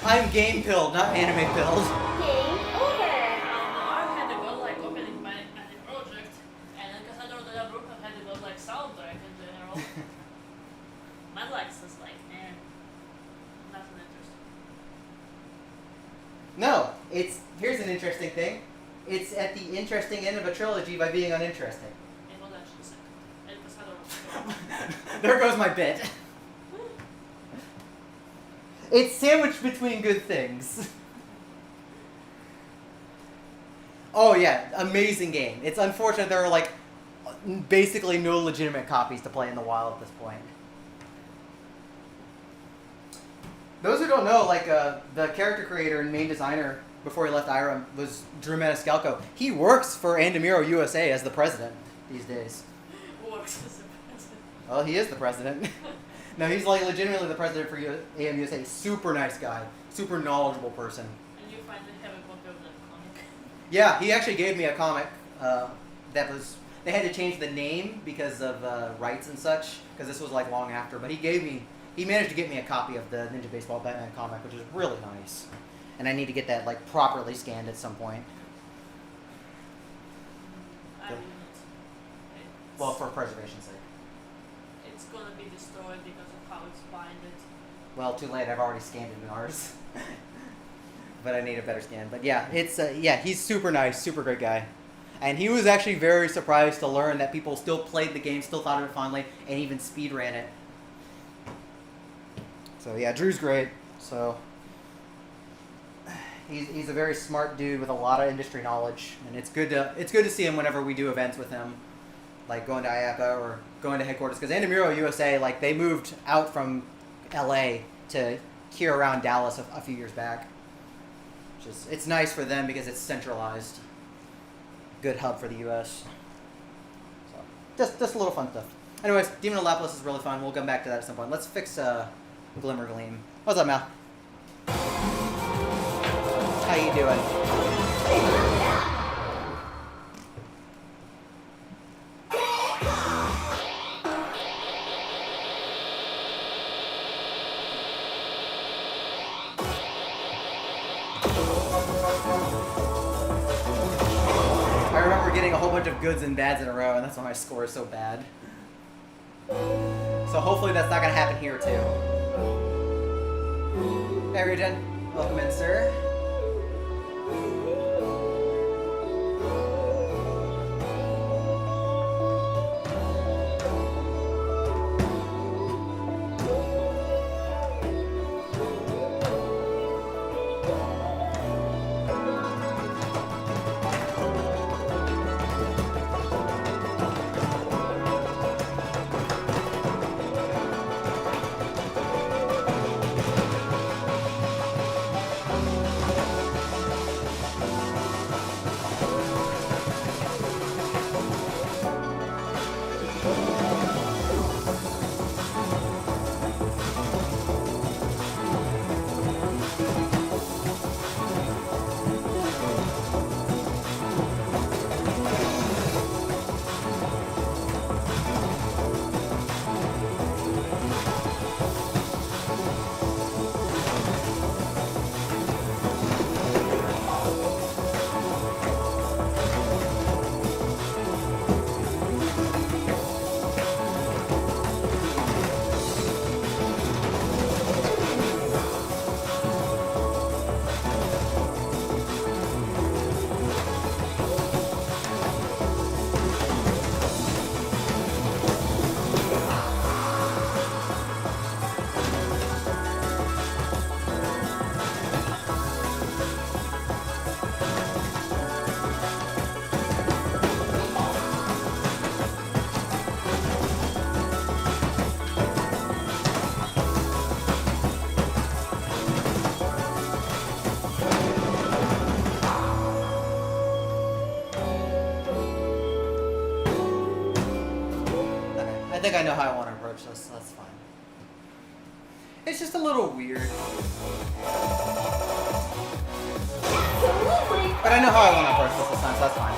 Speaker 1: I'm game pilled, not anime pilled.
Speaker 2: Game over!
Speaker 3: I had a good like opening my project, and because I don't know that group, I had a good like soundtrack in general. Madlax is like, nothing interesting.
Speaker 1: No, here's an interesting thing. It's at the interesting end of a trilogy by being uninteresting.
Speaker 3: It was actually second. Because I don't know.
Speaker 1: There goes my bit. It's sandwiched between good things. Oh yeah, amazing game. It's unfortunate there are like basically no legitimate copies to play in the wild at this point. Those who don't know, like the character creator and main designer before he left Irem was Drew Maniscalco. He works for Andamiro USA as the president these days.
Speaker 3: Works as a president.
Speaker 1: Well, he is the president. No, he's like legitimately the president for AM USA. Super nice guy, super knowledgeable person.
Speaker 3: And you finally have a copy of that comic.
Speaker 1: Yeah, he actually gave me a comic that was. They had to change the name because of rights and such, because this was like long after. But he managed to get me a copy of the Ninja Baseball Batman comic, which is really nice. And I need to get that like properly scanned at some point.
Speaker 3: I
Speaker 1: Good.
Speaker 3: will not.
Speaker 1: Well, for preservation's sake.
Speaker 3: It's gonna be destroyed because of how it's binded.
Speaker 1: Well, too late. I've already scanned it in ours. But I need a better scan. But yeah, it's yeah, he's super nice, super great guy. And he was actually very surprised to learn that people still played the game, still thought of it fondly, and even speed ran it. So yeah, Drew's great. So he's a very smart dude with a lot of industry knowledge, and it's good to see him whenever we do events with him, like going to IAPA or going to headquarters. Because Andamiro USA, like they moved out from LA to here around Dallas a few years back. It's nice for them because it's centralized. Good hub for the U.S. So just a little fun stuff. Anyways, Demon of Lapis is really fun. We'll come back to that at some point. Let's fix Glimmer Gleam. What's up, Mal? How you doing? I remember getting a whole bunch of goods and bads in a row, and that's why my score is so bad. So hopefully that's not going to happen here, too. Hey, Regen. Welcome in, sir. I think I know how I want to approach this, so that's fine. It's just a little weird.
Speaker 2: Absolutely.
Speaker 1: But I know how I want to approach this time, so that's fine.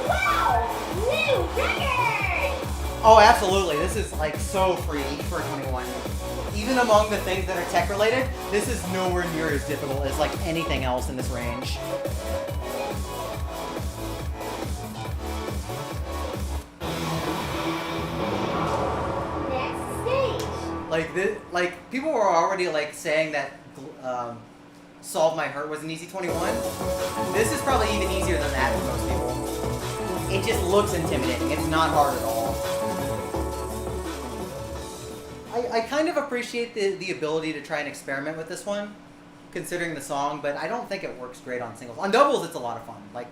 Speaker 2: Wow! New record!
Speaker 1: Oh, absolutely. This is like so free for 21. Even among the things that are tech related, this is nowhere near as difficult as like anything else in this range.
Speaker 2: Next stage.
Speaker 1: Like this, like people were already like saying that Solve My Hurt was an easy 21. This is probably even easier than that for most people. It just looks intimidating. It's not hard at all. I kind of appreciate the ability to try and experiment with this one, considering the song, but I don't think it works great on singles. On doubles, it's a lot of fun. Like,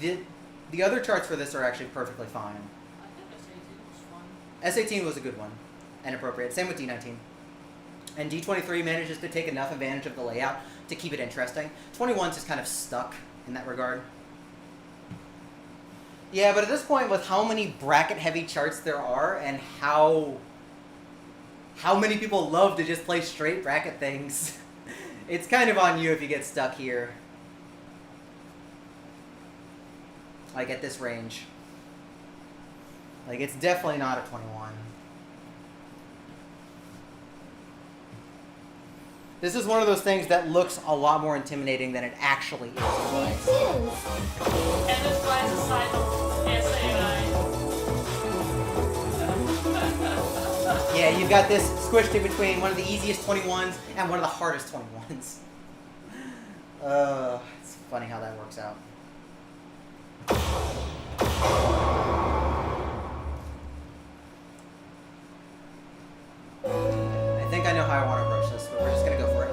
Speaker 1: the other charts for this are actually perfectly fine.
Speaker 3: I think S18 was fun.
Speaker 1: S18 was a good one and appropriate. Same with D19. And D23 manages to take enough advantage of the layout to keep it interesting. 21's just kind of stuck in that regard. Yeah, but at this point, with how many bracket-heavy charts there are and how many people love to just play straight bracket things, it's kind of on you if you get stuck here. Like, at this range. Like, it's definitely not a 21. This is one of those things that looks a lot more intimidating than it actually is.
Speaker 2: New tunes.
Speaker 3: And this lies aside of SAI.
Speaker 1: Yeah, you've got this squished in between one of the easiest 21s and one of the hardest 21s. It's funny how that works out. I think I know how I want to approach this, but we're just going to go for it.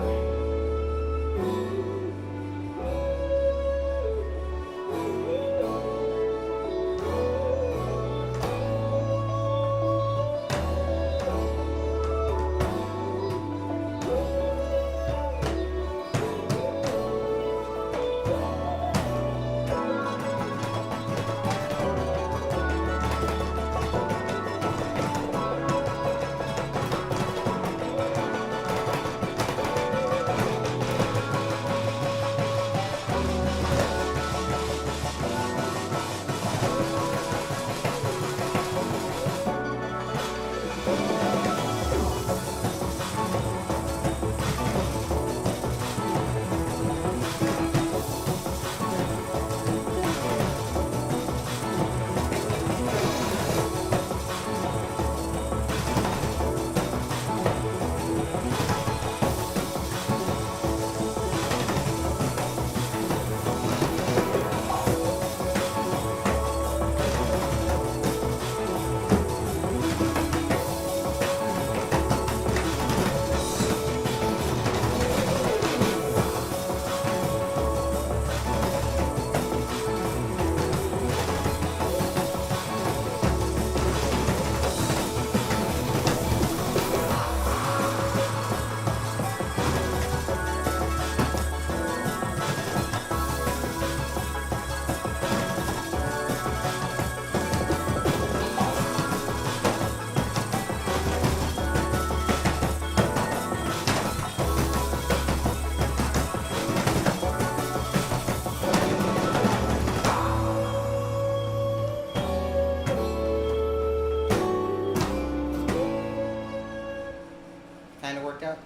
Speaker 1: Kind of worked out.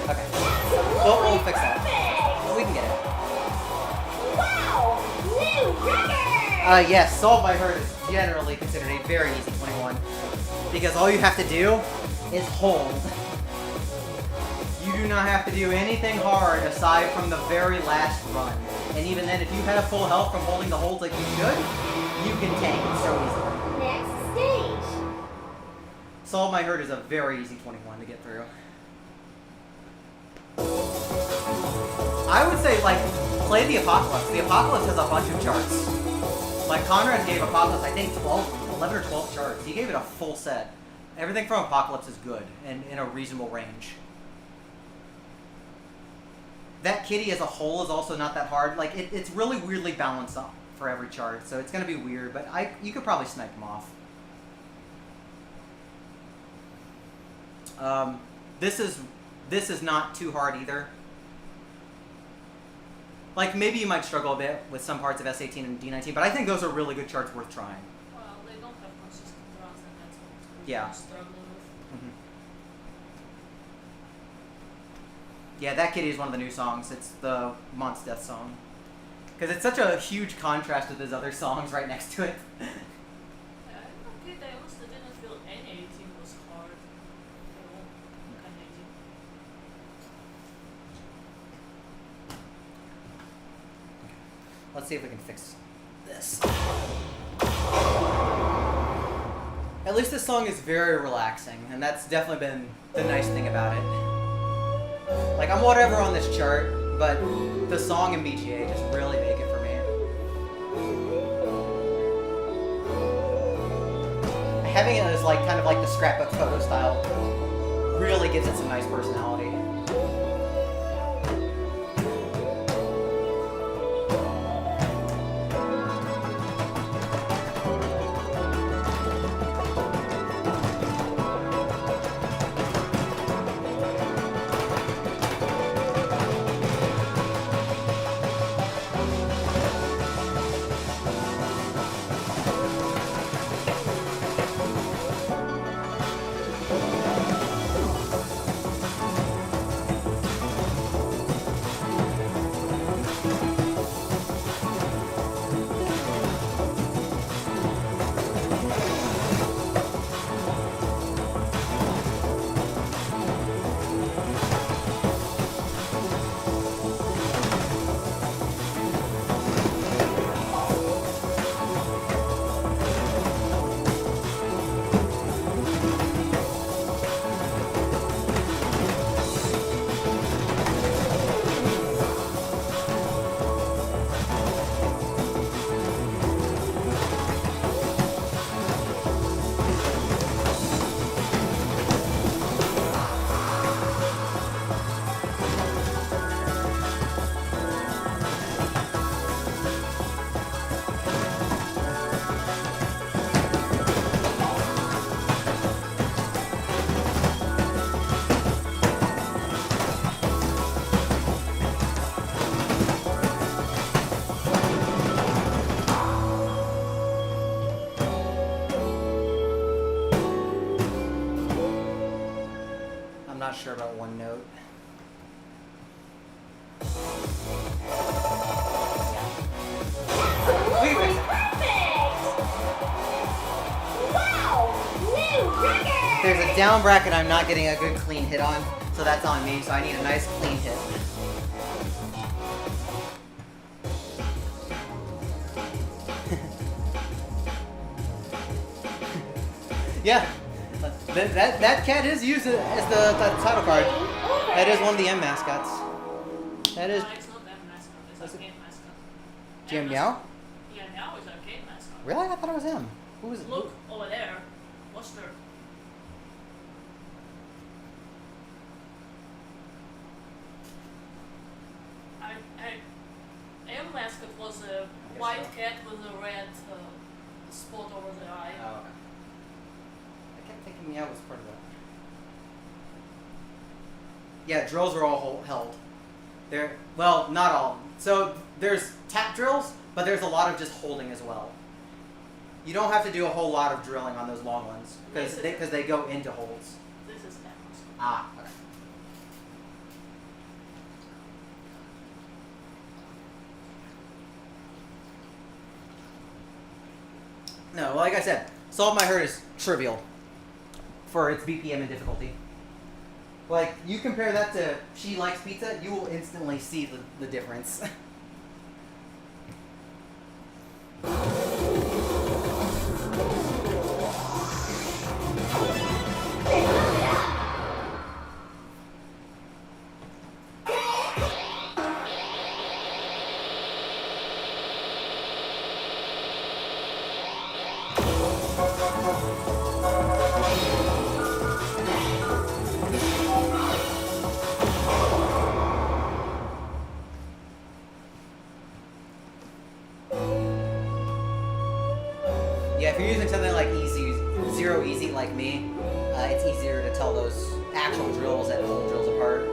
Speaker 1: Okay. We'll fix that. We can get it.
Speaker 2: Wow! New record!
Speaker 1: Yes, Solved by Hurt is generally considered a very easy 21. Because all you have to do is hold. You do not have to do anything hard aside from the very last run. And even then, if you have full health from holding the holds like you should, you can tank it so easily.
Speaker 2: Next stage.
Speaker 1: Solve My Hurt is a very easy 21 to get through. I would say, like, play the Apocalypse. The Apocalypse has a bunch of charts. Like, Conrad gave Apocalypse, I think, 11 or 12 charts. He gave it a full set. Everything from Apocalypse is good and in a reasonable range. That kitty as a whole is also not that hard. Like, it's really weirdly balanced up for every chart, so it's going to be weird, but you could probably snipe him off. This is not too hard either. Like, maybe you might struggle a bit with some parts of S18 and D19, but I think those are really good charts worth trying.
Speaker 3: Well, they don't have consistent runs, and that's what
Speaker 1: Yeah.
Speaker 3: we struggle with.
Speaker 1: Mm-hmm. Yeah, that kitty is one of the new songs. It's the Mont's Death song. Because it's such a huge contrast with his other songs right next to it.
Speaker 3: Yeah, I'm not kidding. I honestly didn't feel any 18 was hard. At all. Kind of easy.
Speaker 1: Let's see if we can fix this. At least this song is very relaxing, and that's definitely been the nice thing about it. Like, I'm whatever on this chart, but the song and BGA just really make it for me. Having it as like kind of like the scrapbook photo style really gives it some nice personality. I'm not sure about one note.
Speaker 2: Absolutely perfect! Wow! New record!
Speaker 1: There's a down bracket I'm not getting a good clean hit on, so that's on me, so I need a nice clean hit. Yeah, that cat is used as the title card. That is one of the M mascots. That is
Speaker 3: No, it's not that mascot. It's
Speaker 1: Is it-
Speaker 3: arcade mascot.
Speaker 1: Jim
Speaker 3: And
Speaker 1: Meow.
Speaker 3: Yeah, Meow is arcade mascot.
Speaker 1: Really? I thought it was him. Who was it?
Speaker 3: Look over there. Monster. M mascot was a
Speaker 1: guess
Speaker 3: white
Speaker 1: so.
Speaker 3: cat with a red spot over the eye.
Speaker 1: Oh, okay. I kept thinking Meow was part of that. Yeah, drills are all held. Well, not all. So there's tap drills, but there's a lot of just holding as well. You don't have to do a whole lot of drilling on those long ones because they go into holds.
Speaker 3: This is cat mascot.
Speaker 1: Ah, okay. No, like I said, Solve My Hurt is trivial for its BPM and difficulty. Like, you compare that to She Likes Pizza, you will instantly see the difference. Yeah, if you're using something like Zero Easy like me, it's easier to tell those actual drills and hold drills apart.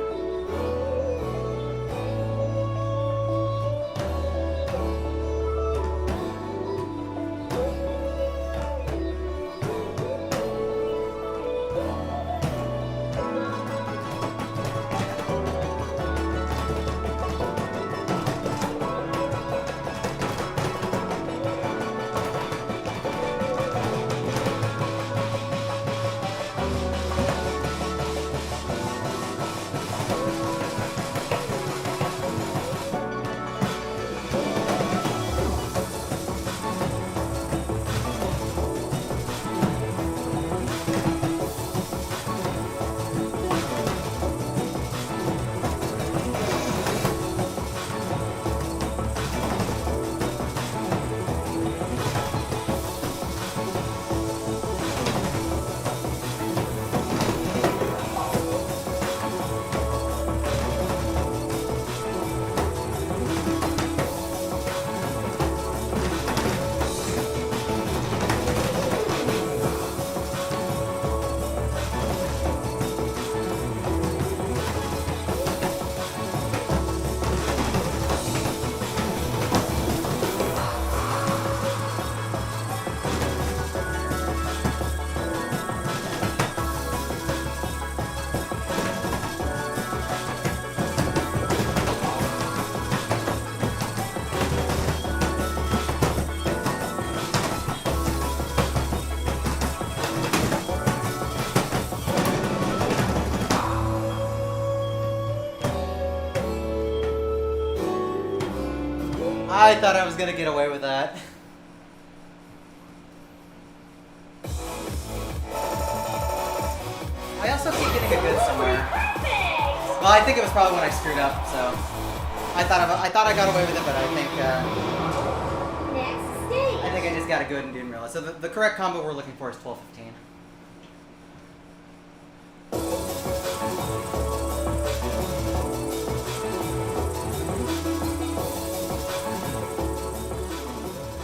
Speaker 1: I thought I was gonna get away with that. I also keep getting a good somewhere.
Speaker 2: Perfect!
Speaker 1: Well, I think it was probably when I screwed up, so I thought I got away with it, but I think
Speaker 2: Next stage.
Speaker 1: I just got a good and didn't realize. So the correct combo we're looking for is 12-15.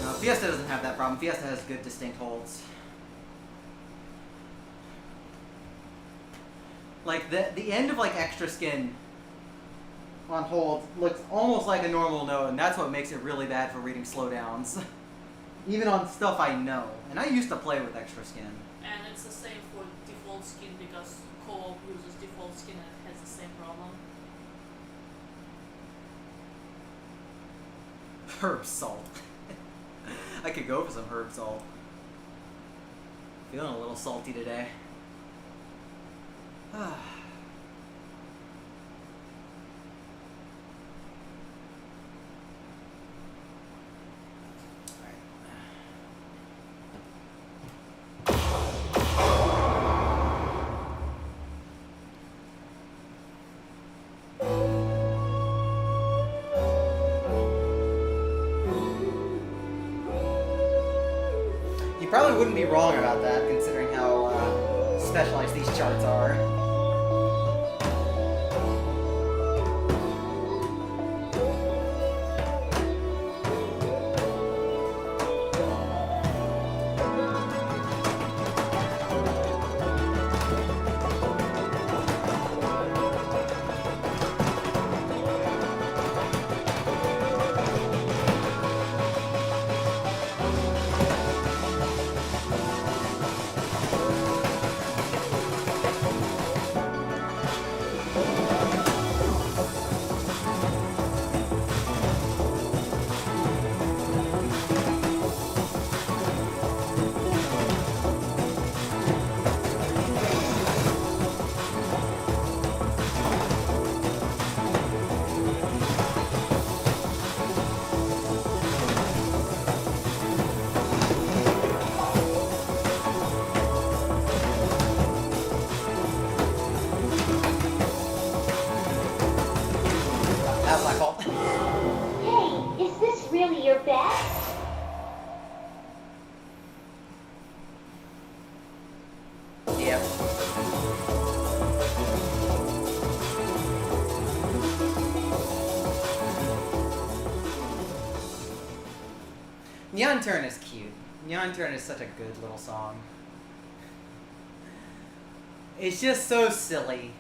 Speaker 1: No, Fiesta doesn't have that problem. Fiesta has good distinct holds. Like the end of like extra skin on hold looks almost like a normal note, and that's what makes it really bad for reading slowdowns. Even on stuff I know. And I used to play with extra skin.
Speaker 3: And it's the same for default skin because co-op uses default skin and it has the same problem.
Speaker 1: Herb salt. I could go for some herb salt. Feeling a little salty today. You probably wouldn't be wrong about that, considering how specialized these charts are. That was my fault.
Speaker 2: Hey, is this really your best?
Speaker 1: Yep. Neon Turn is cute. Neon Turn is such a good little song. It's just so silly.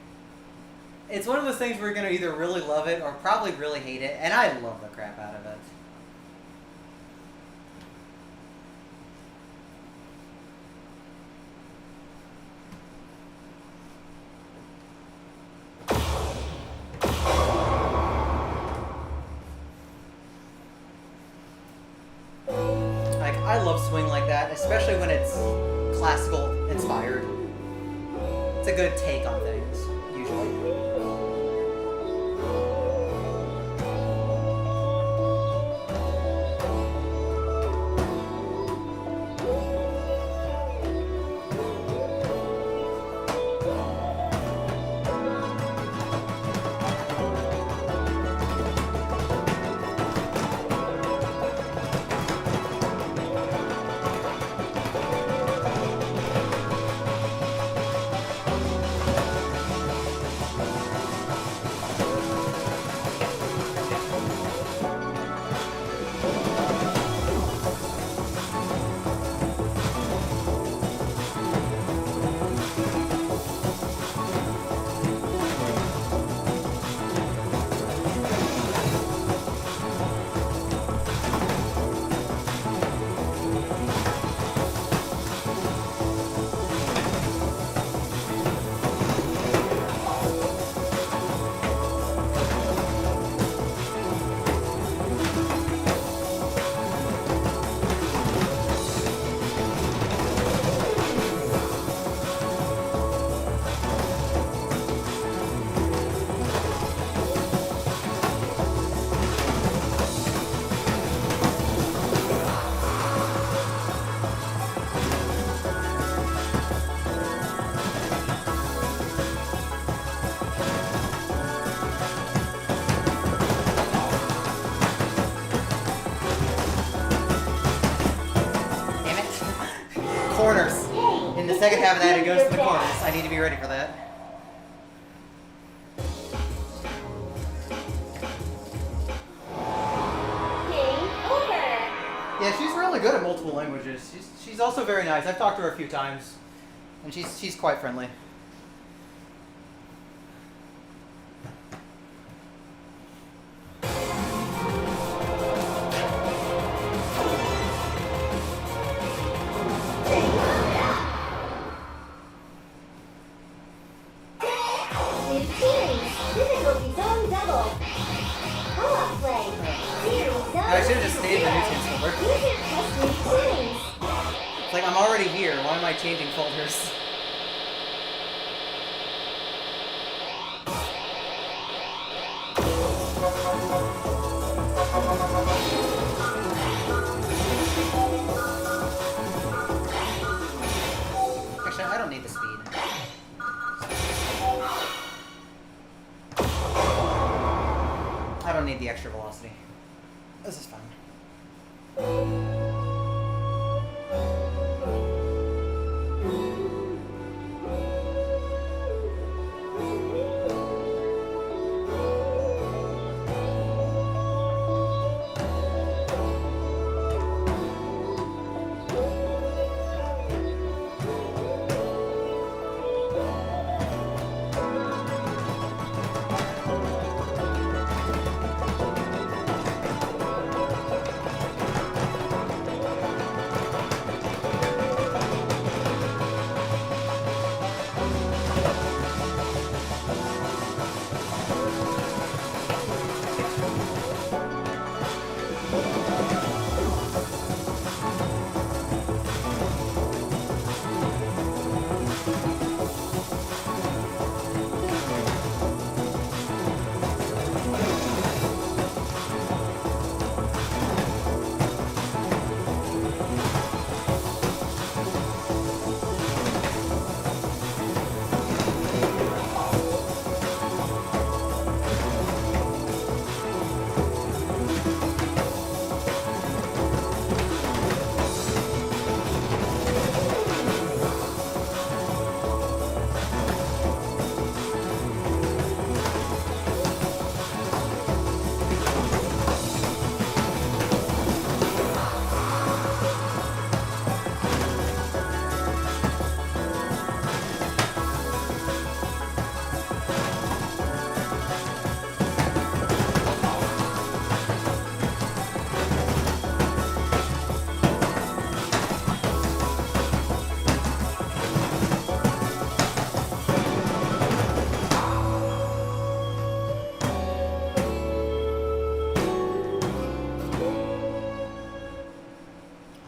Speaker 1: It's one of those things where you're gonna either really love it or probably really hate it, and I love the crap out of it. Like, I love swing like that, especially when it's classical inspired. It's a good take on things, usually. corners.
Speaker 2: Hey,
Speaker 1: In the
Speaker 2: is
Speaker 1: second
Speaker 2: this
Speaker 1: half of that, it
Speaker 2: really
Speaker 1: goes
Speaker 2: your
Speaker 1: to the
Speaker 2: best?
Speaker 1: corners. I need to be ready for that.
Speaker 2: Game over.
Speaker 1: Yeah, she's really good at multiple languages. She's also very nice. I've talked to her a few times, and she's quite friendly.
Speaker 2: New series. Difficulty zone double. Co-op play. Series zone.
Speaker 1: I should have just stayed in the new
Speaker 2: zero.
Speaker 1: team's folder.
Speaker 2: User test new series.
Speaker 1: It's like I'm already here. Why am I changing folders? Actually, I don't need the speed. I don't need the extra velocity. This is fine.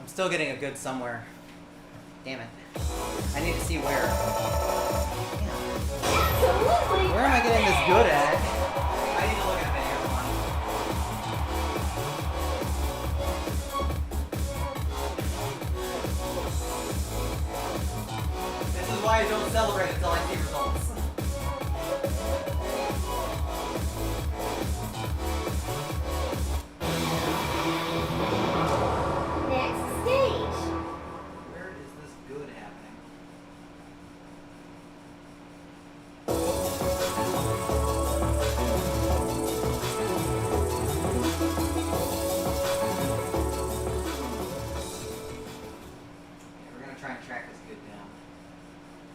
Speaker 1: I'm still getting a good somewhere. Damn it. I need to see where.
Speaker 2: Absolutely.
Speaker 1: Where am I getting this good at? I need to look at a video. This is why I don't celebrate until I see results.
Speaker 2: Next stage.
Speaker 1: Where is this good happening? We're gonna try and track this good down.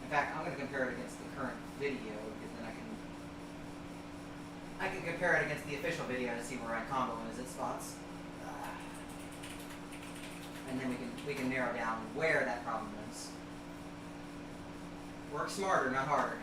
Speaker 1: In fact, I'm gonna compare it against the current video because then I can compare it against the official video to see where my combo is at spots. And then we can narrow down where that problem is. Work smarter, not harder.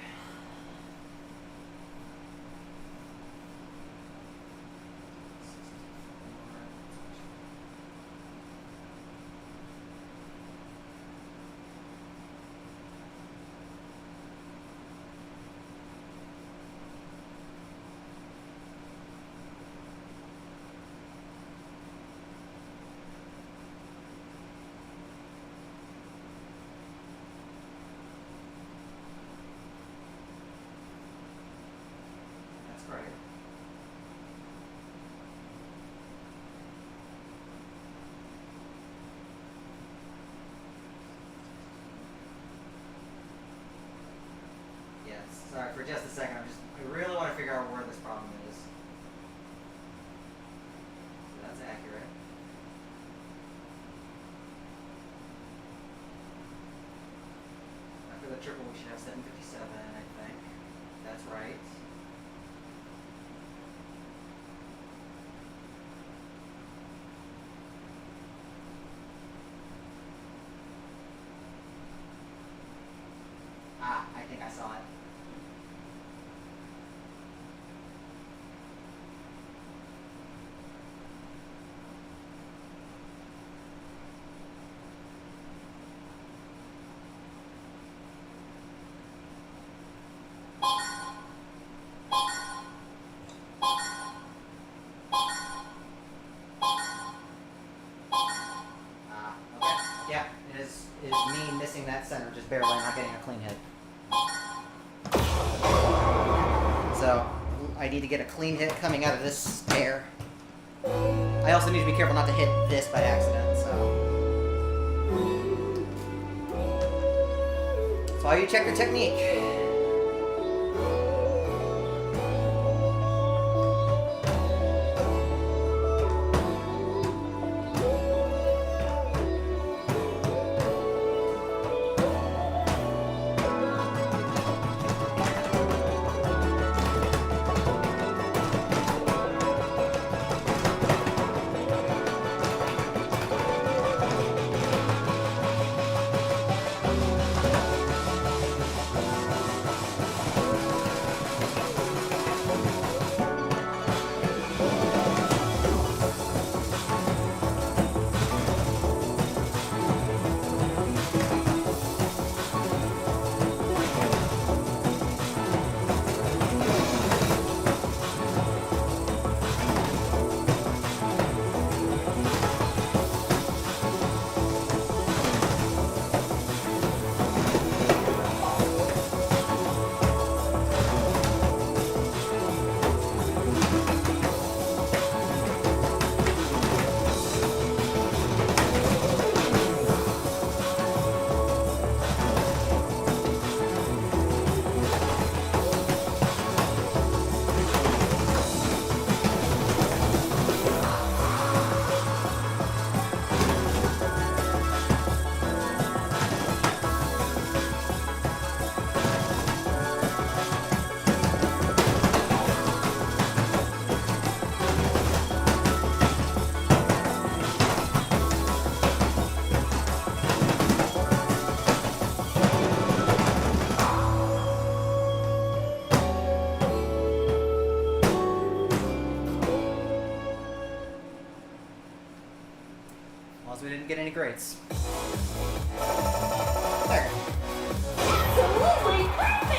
Speaker 1: Sorry, for just a second, I really want to figure out where this problem is. So that's accurate. After the triple, we should have 757, I think. That's right. Ah, I think I saw it. Okay. Yeah, it is me missing that center just barely, not getting a clean hit. So I need to get a clean hit coming out of this stair. I also need to be careful not to hit this by accident, so that's why you check your technique. We didn't get any grades. There.
Speaker 2: Absolutely perfect!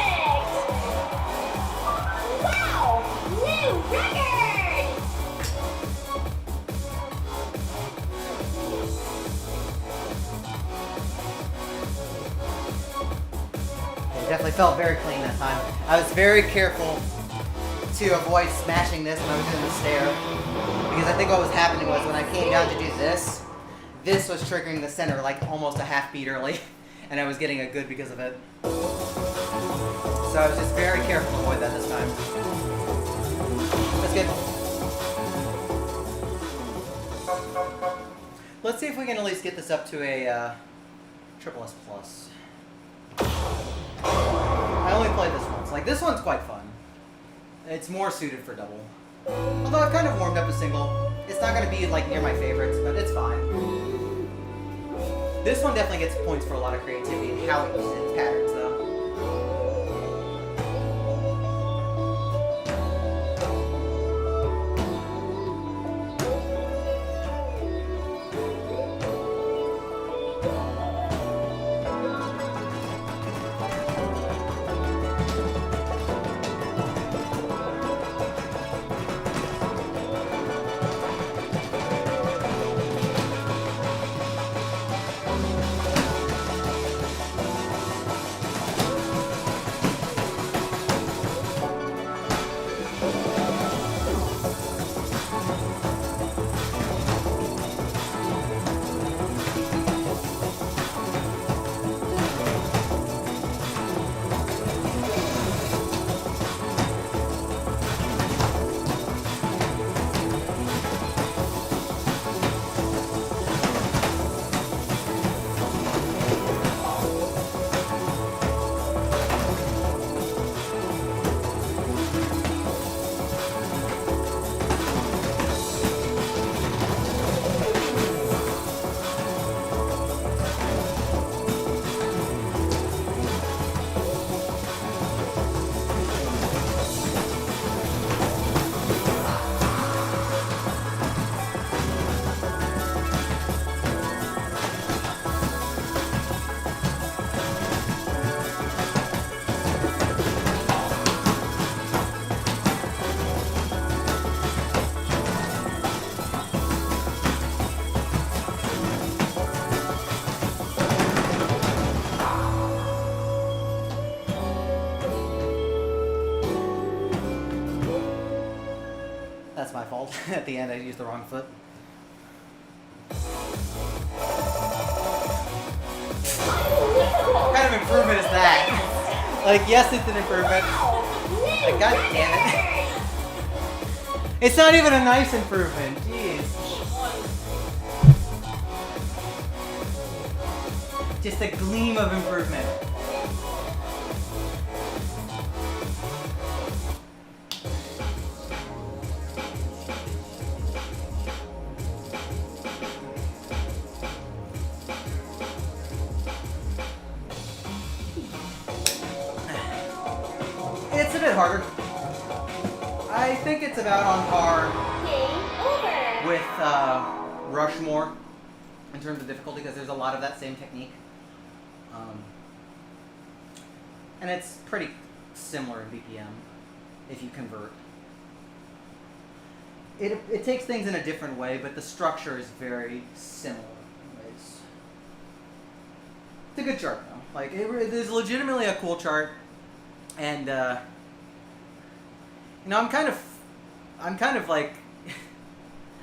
Speaker 2: Wow! New record!
Speaker 1: It definitely felt very clean that time. I was very careful to avoid smashing this when I was doing the stair, because I think what was happening was when I came down to do this was triggering the center like almost a half beat early, and I was getting a good because of it. So I was just very careful to avoid that this time. That's good. Let's see if we can at least get this up to a triple S plus. I only played this once. Like, this one's quite fun. It's more suited for double. Although I've kind of warmed up a single. It's not going to be like near my favorites, but it's fine. This one definitely gets points for a lot of creativity and how it uses its patterns, though. fault. At the end, I used the wrong foot. What kind of improvement is that? Like, yes, it's an improvement. Like, god damn it. It's not even a nice improvement. Jeez. Just a gleam of improvement. It's a bit harder. I think it's about on par
Speaker 2: Game over.
Speaker 1: with Rushmore in terms of difficulty because there's a lot of that same technique. And it's pretty similar in BPM if you convert. It takes things in a different way, but the structure is very similar in ways. It's a good chart though. Like, it is legitimately a cool chart. And you know, I'm kind of like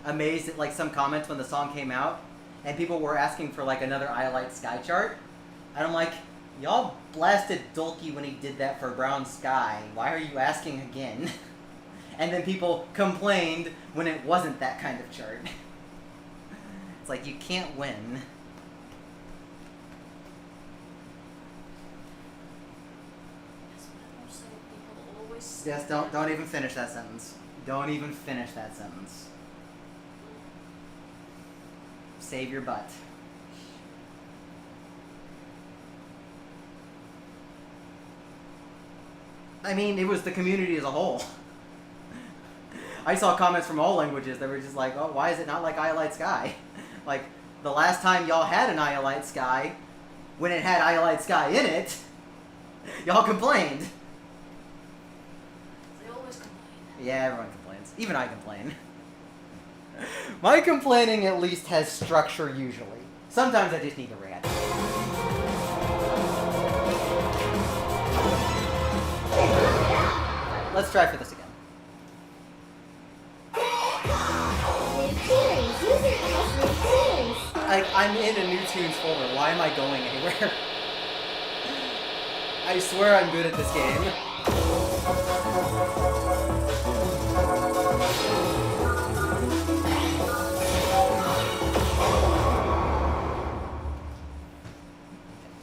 Speaker 1: amazed at like some comments when the song came out, and people were asking for like another Iolite Sky chart, and I'm like, y'all blasted Dulky when he did that for Brown Sky. Why are you asking again? And then people complained when it wasn't that kind of chart. It's like you can't win. Yes, don't even finish that sentence. Don't even finish that sentence. Save your butt. I mean, it was the community as a whole. I saw comments from all languages that were just like, oh, why is it not like Iolite Sky? Like, the last time y'all had an Iolite Sky, when it had Iolite Sky in it, y'all complained. Yeah, everyone complains. Even I complain. My complaining at least has structure usually. Sometimes I just need to rant. Let's try for this again. I'm in a new tunes folder. Why am I going anywhere? I swear I'm good at this game.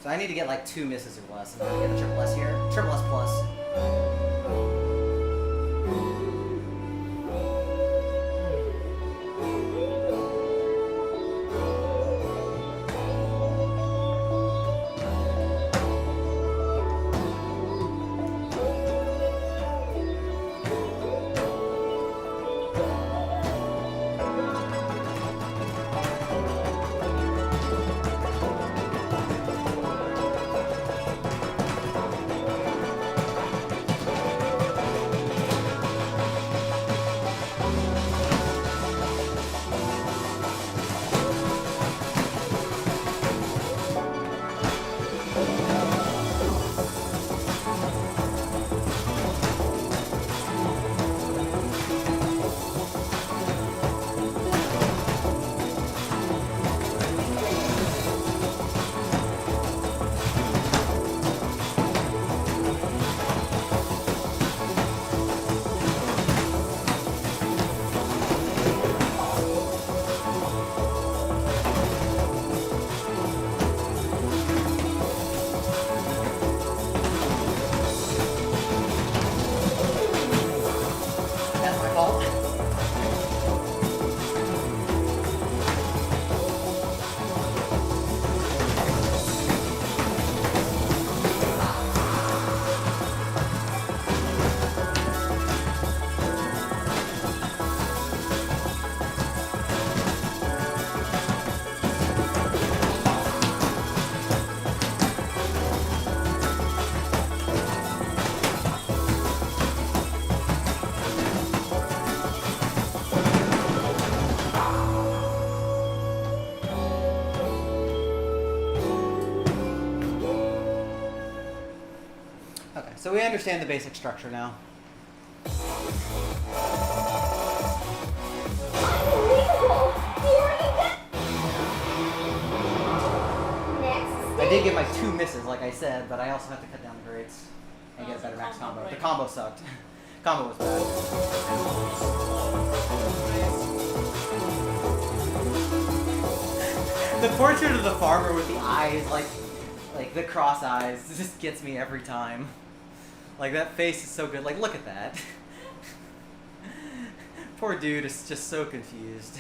Speaker 1: So I need to get like 2 misses or less, and I'll get a triple S here. Triple S plus. So we understand the basic structure now. did get my 2 misses, like I said, but I also have to cut down the grades and get a better max combo. The combo sucked. Combo was bad. The portrait of the farmer with the eyes, like the cross eyes, just gets me every time. Like, that face is so good. Like, look at that. Poor dude is just so confused.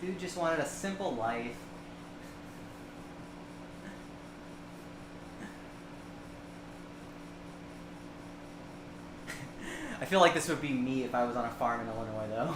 Speaker 1: Dude just wanted a simple life. I feel like this would be me if I was on a farm in Illinois, though.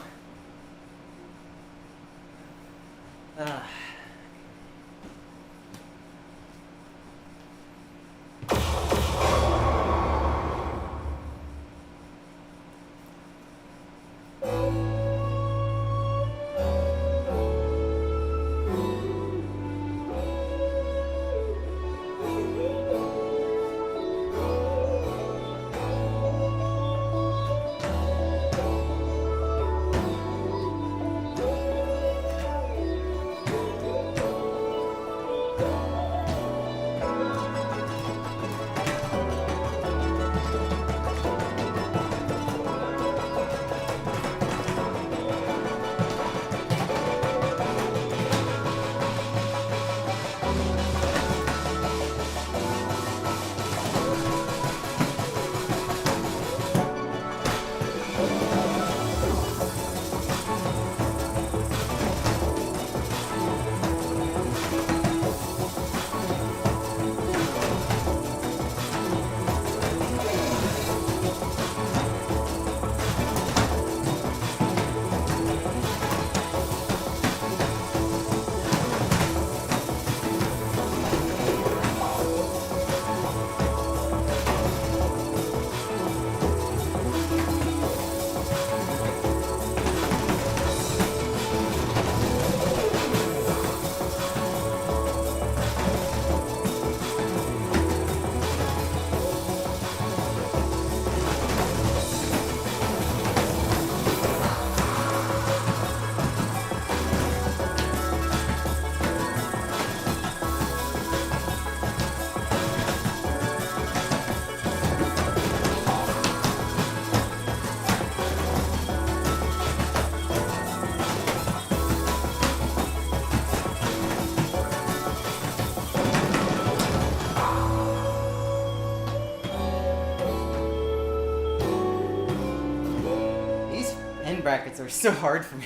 Speaker 1: Brackets are so hard for me.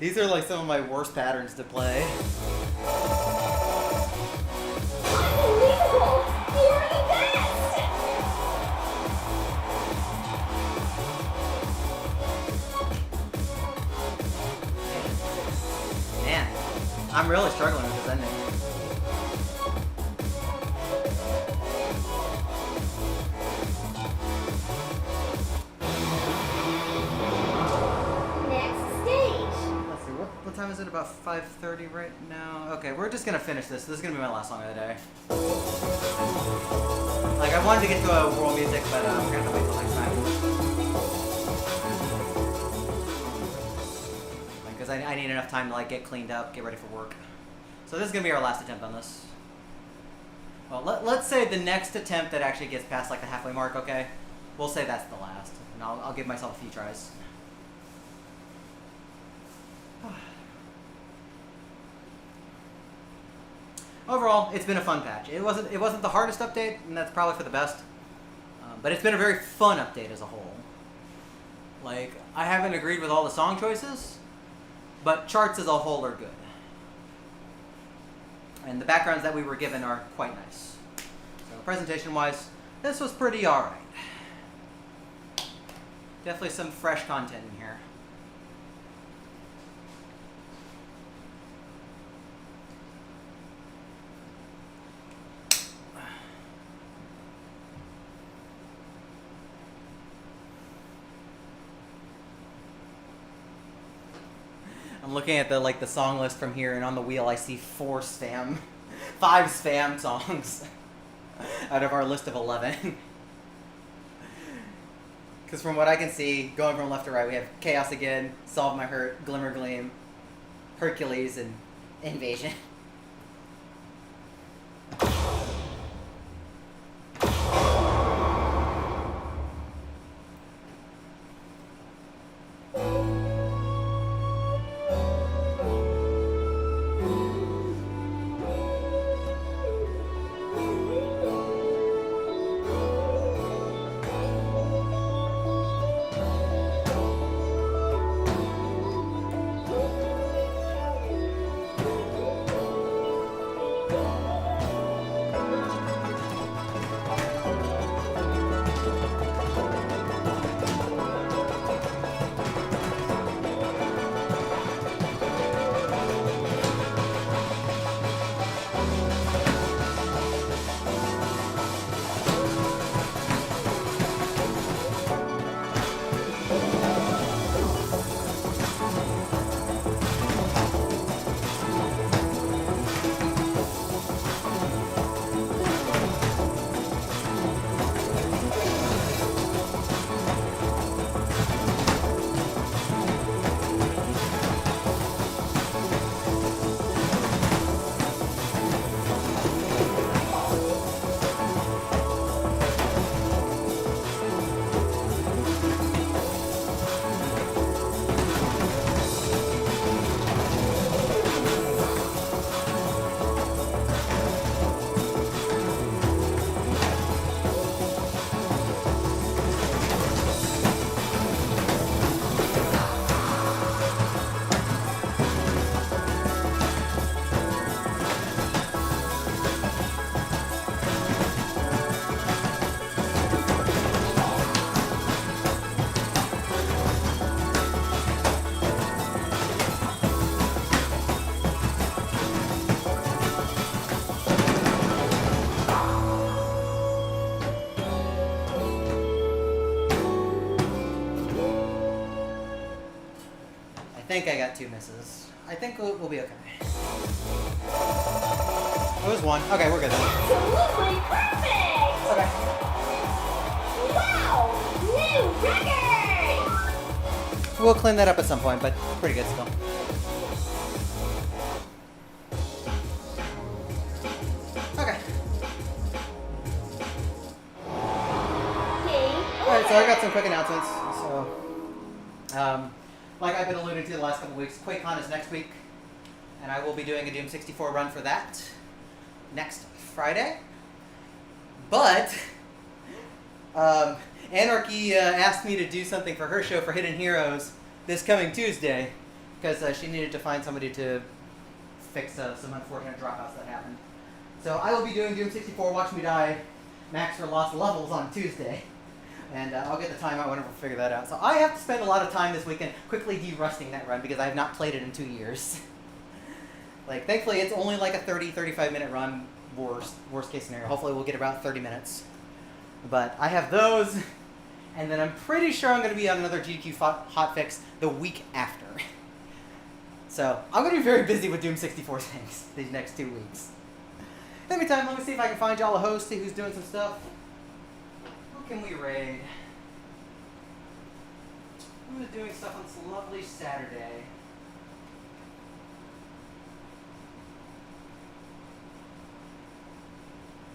Speaker 1: These are like some of my worst patterns to play.
Speaker 2: Unbelievable! You're the best!
Speaker 1: Man, I'm really struggling with this ending. What time is it? About 5:30 right now? Okay, we're just gonna finish this. This is gonna be my last song of the day. Like, I wanted to get to a world music, but we're gonna have to wait till next time. Because I need enough time to like get cleaned up, get ready for work. So this is gonna be our last attempt on this. Well, let's say the next attempt that actually gets past like the halfway mark, okay? We'll say that's the last. And I'll give myself a few tries. Overall, it's been a fun patch. It wasn't the hardest update, and that's probably for the best. But it's been a very fun update as a whole. Like, I haven't agreed with all the song choices, but charts as a whole are good. And the backgrounds that we were given are quite nice. So presentation-wise, this was pretty alright. Definitely some fresh content in here. I'm looking at the song list from here, and on the wheel I see 5 spam songs out of our list of 11. Because from what I can see, going from left to right, we have Chaos again, Solve My Hurt, Glimmer Gleam, Hercules, and Invasion. I think I got 2 misses. I think we'll be okay. It was 1. Okay, we're good then.
Speaker 2: Absolutely perfect!
Speaker 1: Okay.
Speaker 2: Wow! New record!
Speaker 1: We'll clean that up at some point, but pretty good still. Okay. Alright, so I got some quick announcements. So, like I've been alluding to the last couple of weeks, QuakeCon is next week, and I will be doing a Doom 64 run for that next Friday. But Anarchy asked me to do something for her show for Hidden Heroes this coming Tuesday, because she needed to find somebody to fix some unfortunate dropouts that happened. So I will be doing Doom 64 Watch Me Die Max for Lost Levels on Tuesday. And I'll get the timeout whenever we figure that out. So I have to spend a lot of time this weekend quickly de-rusting that run because I have not played it in 2 years. Like, thankfully it's only like a 35 minute run, worst case scenario. Hopefully we'll get about 30 minutes. But I have those, and then I'm pretty sure I'm going to be on another GQ hotfix the week after. So I'm going to be very busy with Doom 64 things these next 2 weeks. In the meantime, let me see if I can find y'all a host, see who's doing some stuff. Who can we raid? Who's doing stuff on this lovely Saturday?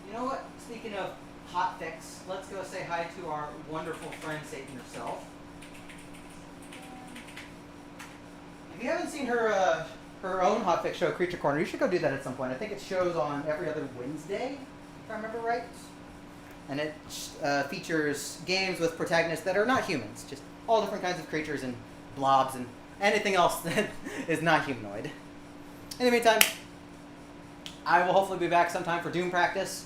Speaker 1: You know what? Speaking of hotfix, let's go say hi to our wonderful friend Satan herself. If you haven't seen her her own hotfix show, Creature Corner, you should go do that at some point. I think it shows on every other Wednesday, if I remember right. And it features games with protagonists that are not humans, just all different kinds of creatures and blobs and anything else that is not humanoid. In the meantime, I will hopefully be back sometime for Doom practice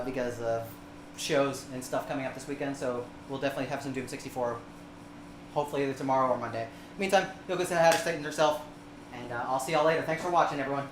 Speaker 1: because of shows and stuff coming up this weekend, so we'll definitely have some Doom 64, hopefully either tomorrow or Monday. Meantime, you'll go say hi to Satan herself, and I'll see y'all later. Thanks for watching, everyone.